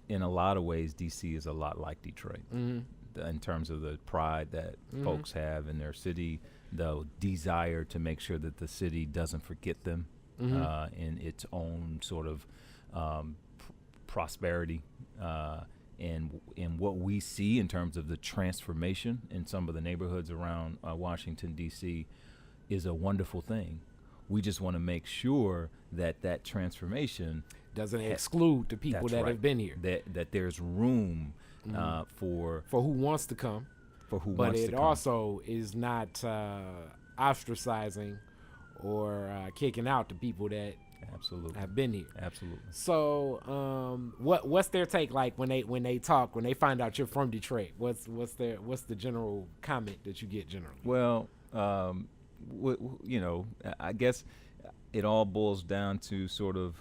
in a lot of ways, DC is a lot like Detroit. In terms of the pride that folks have in their city, the desire to make sure that the city doesn't forget them in its own sort of prosperity, and what we see in terms of the transformation in some of the neighborhoods around Washington, D.C. is a wonderful thing. We just want to make sure that transformation doesn't exclude the people that have been here. That there's room for who wants to come, but it also is not ostracizing or kicking out the people that have been here. Absolutely. So, what's their take like when they talk, when they find out you're from Detroit? What's the general comment that you get generally? Well, I guess it all boils down to sort of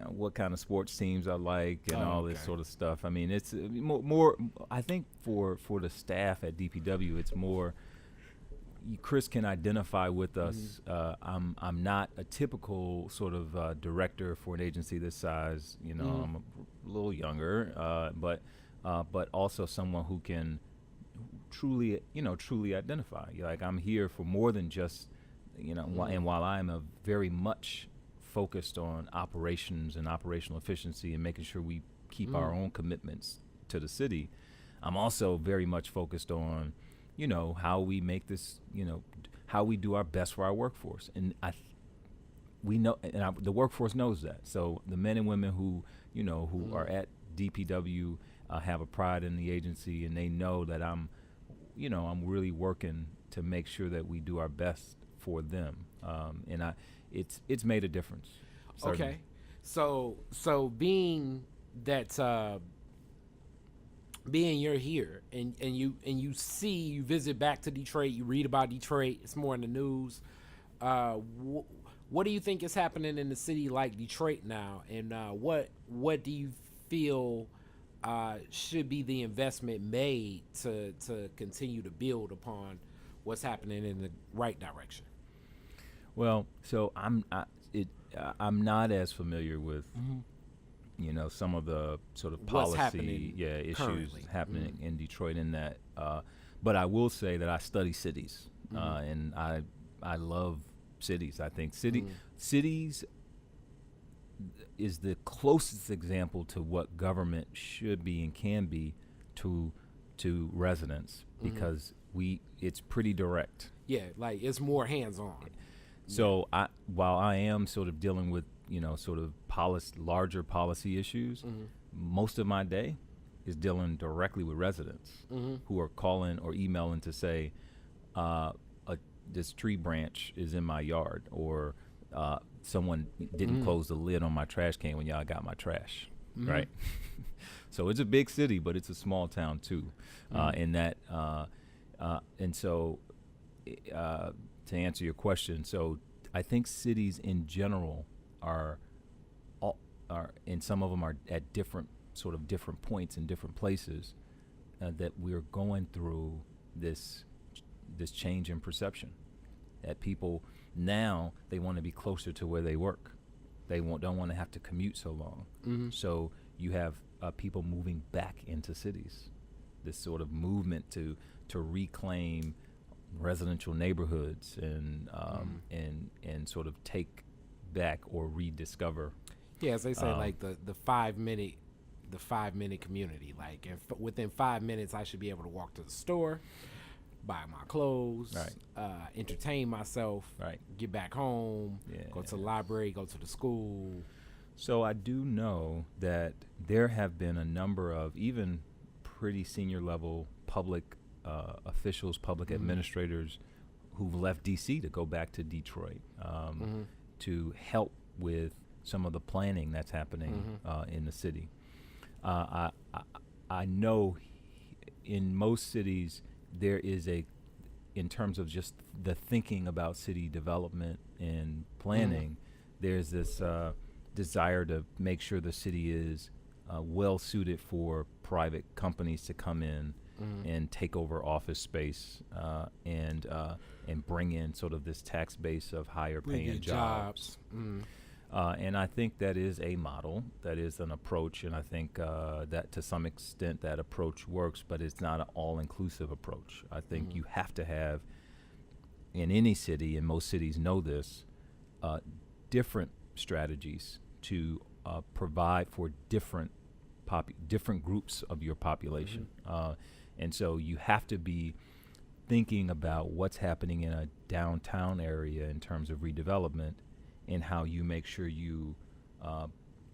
what kind of sports teams I like and all this sort of stuff. I mean, it's more I think for the staff at DPW, it's more Chris can identify with us. I'm not a typical sort of director for an agency this size. I'm a little younger, but also someone who can truly identify. Like, I'm here for more than just, and while I'm a very much focused on operations and operational efficiency and making sure we keep our own commitments to the city, I'm also very much focused on, how we make this, how we do our best for our workforce. And we know, and the workforce knows that. So the men and women who are at DPW have a pride in the agency, and they know that I'm really working to make sure that we do our best for them. And it's made a difference. Certainly. Okay. So being that, being you're here and you visit back to Detroit, you read about Detroit, it's more in the news. What do you think is happening in the city like Detroit now, and what do you feel should be the investment made to continue to build upon what's happening in the right direction? Well, so I'm not as familiar with some of the sort of policy issues currently happening in Detroit, in that but I will say that I study cities, and I love cities. I think cities is the closest example to what government should be and can be to residents, because it's pretty direct. Yeah, like it's more hands-on. So while I am sort of dealing with, sort of larger policy issues, most of my day is dealing directly with residents who are calling or emailing to say, this tree branch is in my yard, or someone didn't close the lid on my trash can when y'all got my trash, right? So it's a big city, but it's a small town too. And so to answer your question, so I think cities in general are, and some of them are at different points in different places, that we're going through this change in perception. That people now, they want to be closer to where they work. They don't want to have to commute so long. So you have people moving back into cities. This sort of movement to reclaim residential neighborhoods and sort of take back or rediscover. Yeah, as they say, like the 5-minute community. Like within 5 minutes, I should be able to walk to the store, buy my clothes, entertain myself, get back home, go to the library, go to the school. So I do know that there have been a number of even pretty senior level public officials, public administrators who've left D.C. to go back to Detroit to help with some of the planning that's happening in the city. I know in most cities there is in terms of just the thinking about city development and planning, there's this desire to make sure the city is well suited for private companies to come in and take over office space and bring in sort of this tax base of higher paying jobs. And I think that is a model, that is an approach, and I think that to some extent that approach works, but it's not an all-inclusive approach. I think you have to have, in any city, and most cities know this, different strategies to provide for different groups of your population. And so you have to be thinking about what's happening in a downtown area in terms of redevelopment, and how you make sure you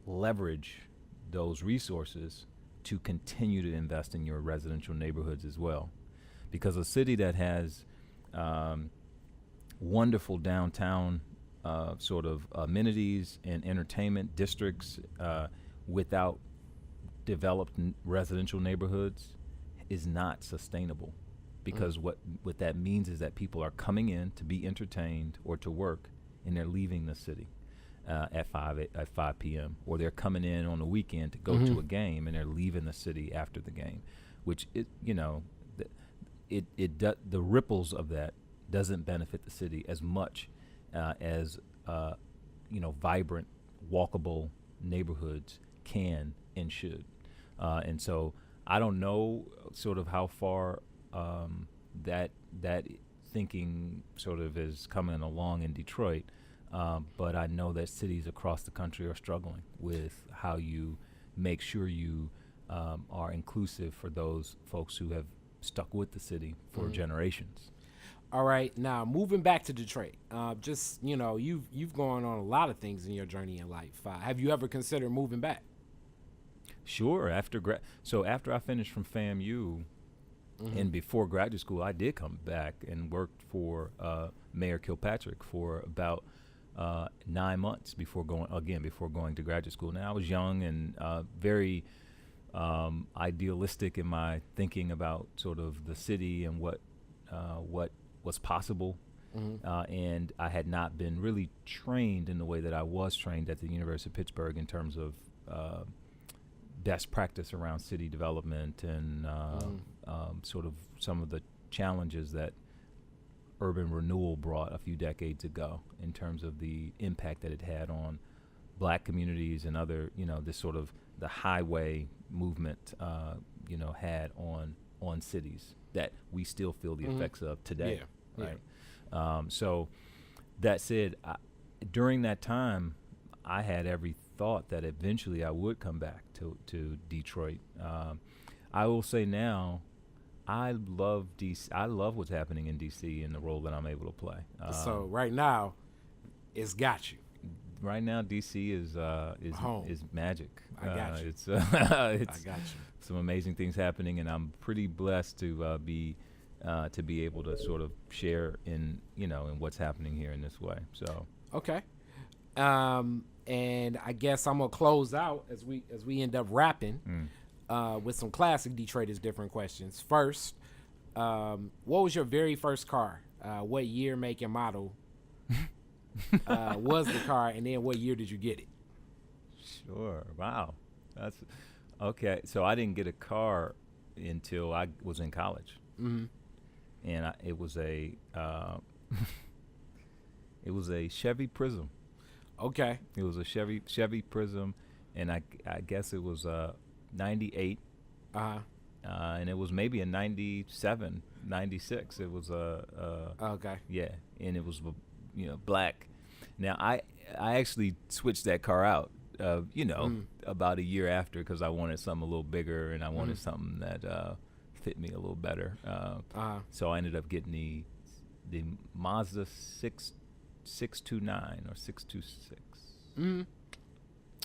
leverage those resources to continue to invest in your residential neighborhoods as well. Because a city that has wonderful downtown sort of amenities and entertainment districts without developed residential neighborhoods is not sustainable. Because what that means is that people are coming in to be entertained or to work, and they're leaving the city at 5 p.m. Or they're coming in on the weekend to go to a game, and they're leaving the city after the game, which the ripples of that doesn't benefit the city as much as vibrant, walkable neighborhoods can and should. And so I don't know sort of how far that thinking sort of is coming along in Detroit, but I know that cities across the country are struggling with how you make sure you are inclusive for those folks who have stuck with the city for generations. All right, now moving back to Detroit, you've gone on a lot of things in your journey in life. Have you ever considered moving back? Sure. After I finished from FAMU, and before graduate school, I did come back and worked for Mayor Kilpatrick for about 9 months before going to graduate school. Now I was young and very idealistic in my thinking about sort of the city and what was possible. And I had not been really trained in the way that I was trained at the University of Pittsburgh in terms of best practice around city development and sort of some of the challenges that urban renewal brought a few decades ago in terms of the impact that it had on black communities and other, this sort of the highway movement, had on cities that we still feel the effects of today. Right. So that said, during that time, I had every thought that eventually I would come back to Detroit. I will say now, I love DC. I love what's happening in DC and the role that I'm able to play. So right now, It's got you. Right now, DC is Home. is magic. I got you. It's I got you. some amazing things happening, and I'm pretty blessed to be able to sort of share in in what's happening here in this way. So Okay. And I guess I'm gonna close out as we end up wrapping with some classic Detroiters different questions. First, what was your very first car? What year, make, and model was the car, and then what year did you get it? Sure. Wow. That's okay. So I didn't get a car until I was in college, and it was a it was a Chevy Prism. Okay. It was a Chevy Prism, and I guess it was 98. And it was maybe a 97, 96. It was Okay. yeah, and it was black. Now I actually switched that car out about a year after, because I wanted something a little bigger, and I wanted something that fit me a little better. So I ended up getting the Mazda 629 or 626.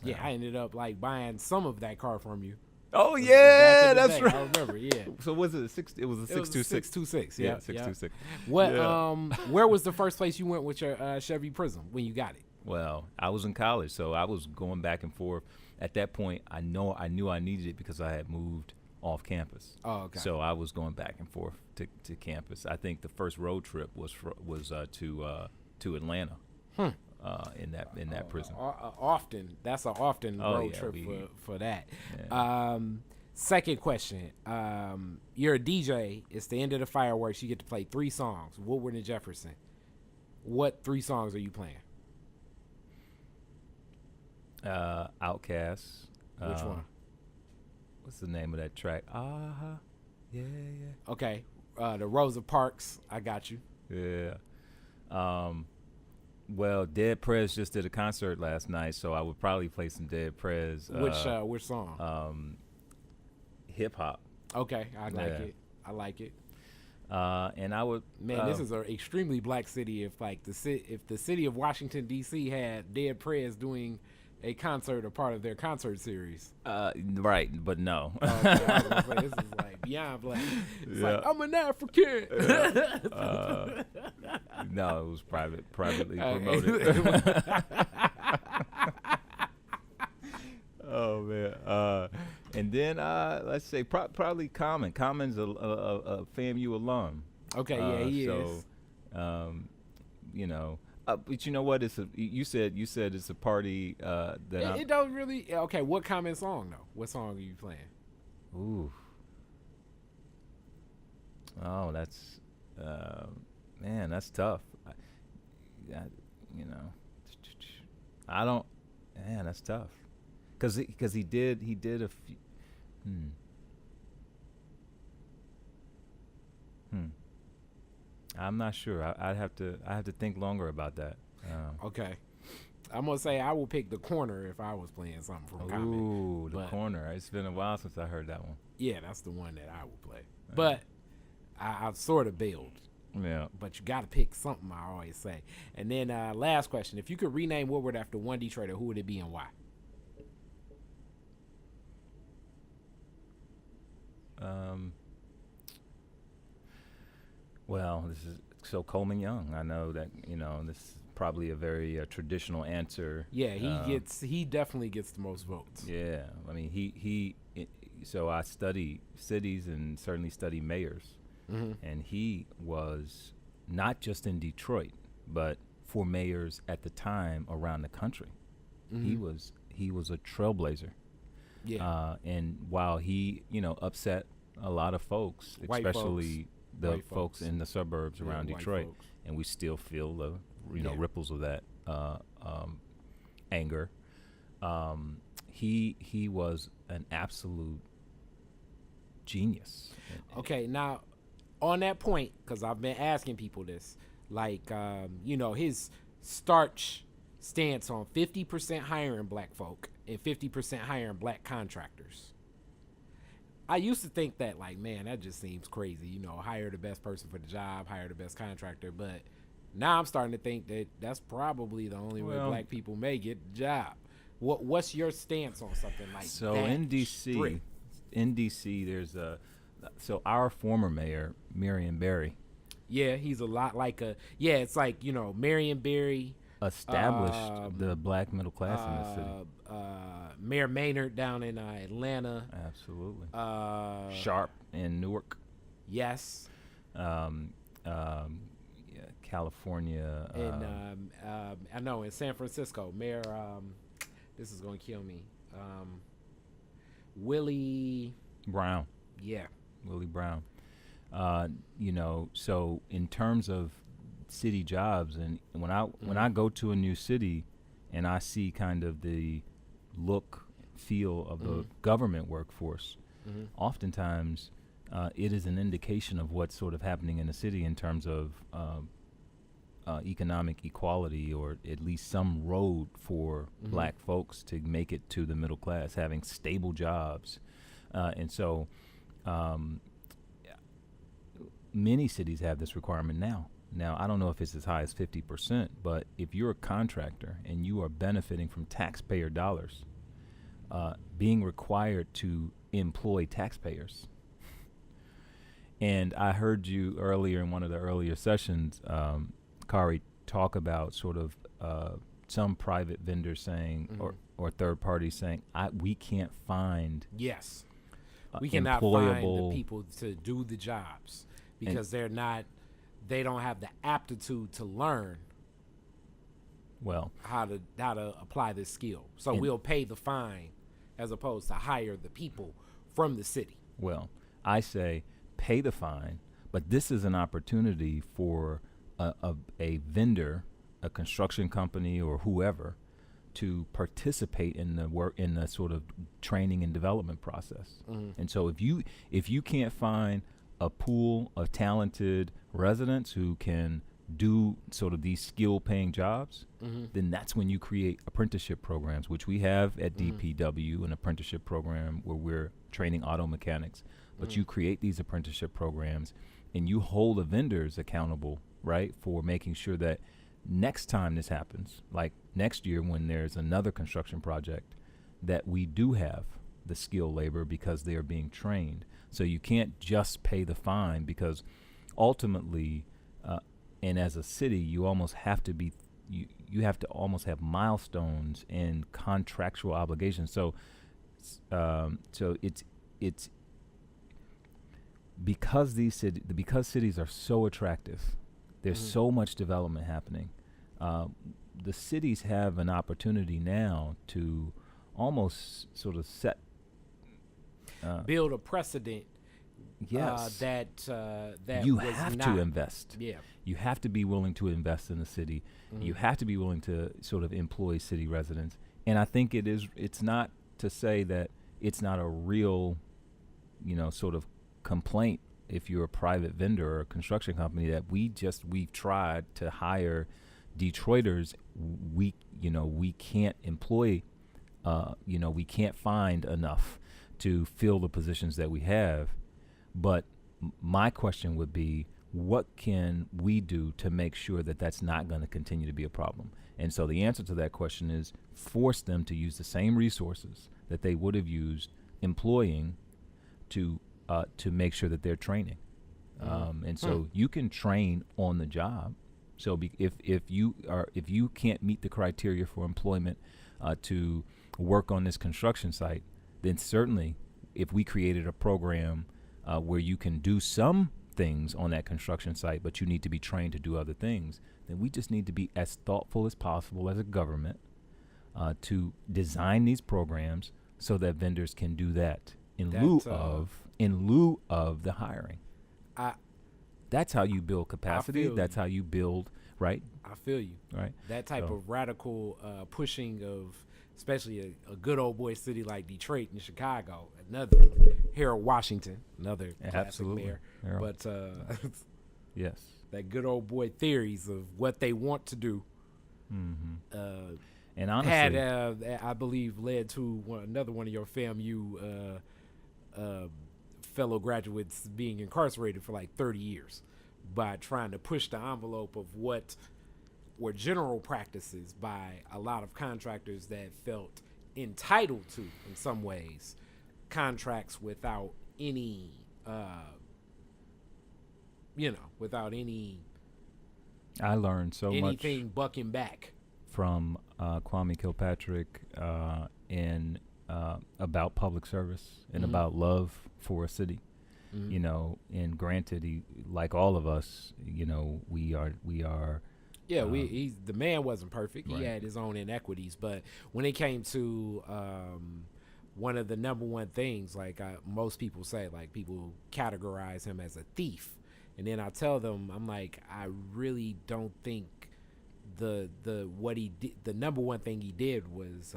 Yeah, I ended up like buying some of that car from you. Oh yeah, Back in the that's day, right. I remember. Yeah. So was it a six? It was a 626. 626. Yeah, Yeah, 626. What? Yeah. Where was the first place you went with your Chevy Prism when you got it? Well, I was in college, so I was going back and forth. At that point, I knew I needed it because I had moved off campus. Oh, okay. So I was going back and forth to campus. I think the first road trip was to Atlanta. In that Prism. Often. That's an often road trip for that. Yeah. Second question. You're a DJ. It's the end of the fireworks. You get to play 3 songs. Woodward and Jefferson. What 3 songs are you playing? Outkast. Which one? What's the name of that track? Yeah, yeah. Okay. The Rosa Parks. I got you. Yeah. Well, Dead Prez just did a concert last night, so I would probably play some Dead Prez. Which song? Hip hop. Okay, I like it. And I would. Man, this is an extremely black city. If the city of Washington D.C. had Dead Prez doing a concert, or part of their concert series. Right, but no. Okay, I was gonna say, this is like beyond black. It's like, I'm an African. No, it was privately promoted. Oh man. And then let's say probably Common. Common's a FAMU alum. Okay, yeah, he is. But you know what? You said it's a party that it don't really. Okay, what Common song though? What song are you playing? Ooh. Oh, that's man, that's tough. I don't. Man, that's tough. Because he did a few. I'm not sure. I have to think longer about that. Okay, I'm gonna say I will pick The Corner if I was playing something from Common. Ooh, The Corner. It's been a while since I heard that one. Yeah, that's the one that I would play. But I've sort of bailed. Yeah. But you got to pick something, I always say. And then last question: if you could rename Woodward after one Detroiter, who would it be and why? Well, this is so Coleman Young. I know that this is probably a very traditional answer. Yeah, he definitely gets the most votes. Yeah, I mean so I study cities and certainly study mayors, and he was not just in Detroit, but for mayors at the time around the country. He was a trailblazer. Yeah, and while he upset a lot of folks, White especially folks. the White folks folks. in the suburbs around white Detroit, folks. and we still feel the ripples of that anger. He was an absolute genius. Okay, now on that point, because I've been asking people this, like his starch stance on 50% hiring black folk and 50% hiring black contractors. I used to think that, like, man, that just seems crazy. Hire the best person for the job, hire the best contractor. But Now I'm starting to think that that's probably the only way black people may get a job. What's your stance on something like that? So in DC, there's so our former mayor, Marion Barry. Yeah, he's a lot like it's like, Marion Barry established the black middle class in the city. Mayor Maynard down in Atlanta. Absolutely. Sharp in Newark. Yes. California. And I know in San Francisco, Mayor, this is going to kill me. Willie Brown. Yeah. Willie Brown. So in terms of city jobs, and when I go to a new city and I see kind of the look, feel of the government workforce, oftentimes it is an indication of what's sort of happening in the city in terms of economic equality, or at least some road for black folks to make it to the middle class, having stable jobs. And so many cities have this requirement now. Now, I don't know if it's as high as 50%, but if you're a contractor and you are benefiting from taxpayer dollars, being required to employ taxpayers. And I heard you earlier in one of the earlier sessions, Kari, talk about sort of some private vendors saying, or third parties saying, we can't find we cannot find the people to do the jobs because they don't have the aptitude to learn how to apply this skill. So we'll pay the fine as opposed to hire the people from the city. Well, I say pay the fine, but this is an opportunity for a vendor, a construction company, or whoever, to participate in the sort of training and development process. And so if you can't find a pool of talented residents who can do sort of these skill-paying jobs, then that's when you create apprenticeship programs, which we have at DPW, an apprenticeship program where we're training auto mechanics. But you create these apprenticeship programs, and you hold the vendors accountable, right, for making sure that next time this happens, like next year when there's another construction project, that we do have the skilled labor because they are being trained. So you can't just pay the fine, because ultimately, and as a city, you almost have to be, you have to almost have milestones and contractual obligations. So it's because because cities are so attractive, there's so much development happening. The cities have an opportunity now to almost sort of build a precedent. Yes. That you have to invest. Yeah. You have to be willing to invest in the city. You have to be willing to sort of employ city residents. And I think it's not to say that it's not a real, sort of complaint if you're a private vendor or a construction company that we've tried to hire Detroiters. We can't employ, we can't find enough to fill the positions that we have. But my question would be, what can we do to make sure that that's not going to continue to be a problem? And so the answer to that question is force them to use the same resources that they would have used employing to make sure that they're training. And so you can train on the job. So if you can't meet the criteria for employment to work on this construction site, then certainly if we created a program where you can do some things on that construction site, but you need to be trained to do other things, then we just need to be as thoughtful as possible as a government to design these programs so that vendors can do that in lieu of the hiring. That's how you build capacity. That's how you build, right? I feel you. Right. That type of radical pushing of, especially a good old boy city like Detroit and Chicago, another Harold Washington, another classic mayor. Harold. But yes, that good old boy theories of what they want to do. And honestly, had I believe led to another one of your FAMU fellow graduates being incarcerated for like 30 years by trying to push the envelope of what were general practices by a lot of contractors that felt entitled to, in some ways, contracts without any, without any. I learned so much anything bucking back from Kwame Kilpatrick and about public service and about love for a city. And granted, he, like all of us, we are. Yeah, the man wasn't perfect. Right. He had his own inequities, but when it came to one of the number one things, like most people say, like people categorize him as a thief, and then I tell them, I'm like, I really don't think what he did. The number one thing he did was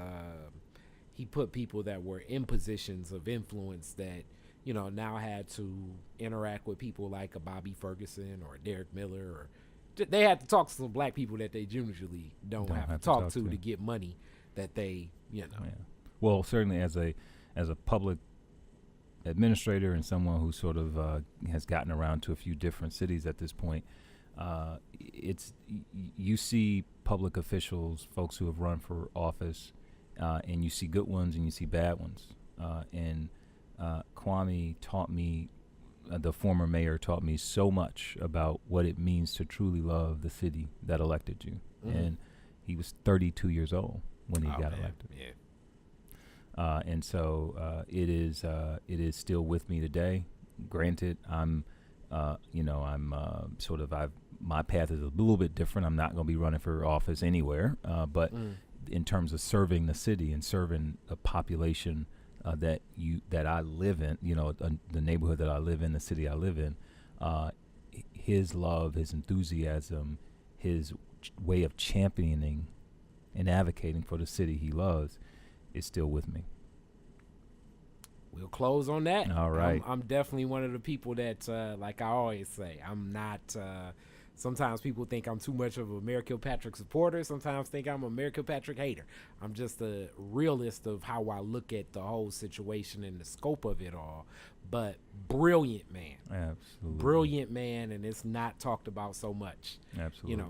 he put people that were in positions of influence that now had to interact with people like a Bobby Ferguson or a Derek Miller, or they had to talk to some black people that they usually don't have to talk to get money that they Yeah. Well, certainly as a public administrator and someone who sort of has gotten around to a few different cities at this point, you see public officials, folks who have run for office, and you see good ones and you see bad ones. And Kwame taught me, the former mayor taught me so much about what it means to truly love the city that elected you. And he was 32 years old when he got elected. Yeah. And so it is still with me today. Granted, my path is a little bit different. I'm not going to be running for office anywhere, but in terms of serving the city and serving the population that I live in, the neighborhood that I live in, the city I live in, his love, his enthusiasm, his way of championing and advocating for the city he loves is still with me. We'll close on that. All right. I'm definitely one of the people that, like I always say, I'm not. Sometimes people think I'm too much of a Mayor Kilpatrick supporter. Sometimes think I'm a Mayor Kilpatrick hater. I'm just a realist of how I look at the whole situation and the scope of it all. But brilliant man. Absolutely. Brilliant man, and it's not talked about so much. Absolutely.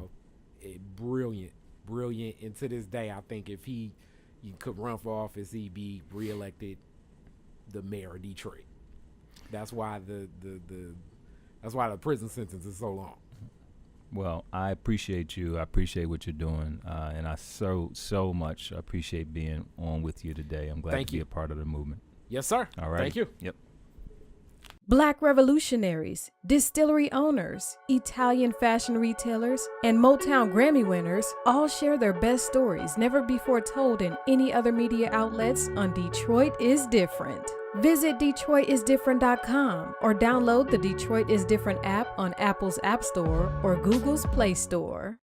Brilliant. And to this day, I think if he could run for office, he'd be reelected the mayor of Detroit. That's why that's why the prison sentence is so long. Well, I appreciate you. I appreciate what you're doing, and I so much appreciate being on with you today. I'm glad to be a part of the movement. Yes, sir. All right. Thank you. Yep. Black revolutionaries, distillery owners, Italian fashion retailers, and Motown Grammy winners all share their best stories never before told in any other media outlets on Detroit is Different. Visit DetroitisDifferent.com or download the Detroit is Different app on Apple's App Store or Google's Play Store.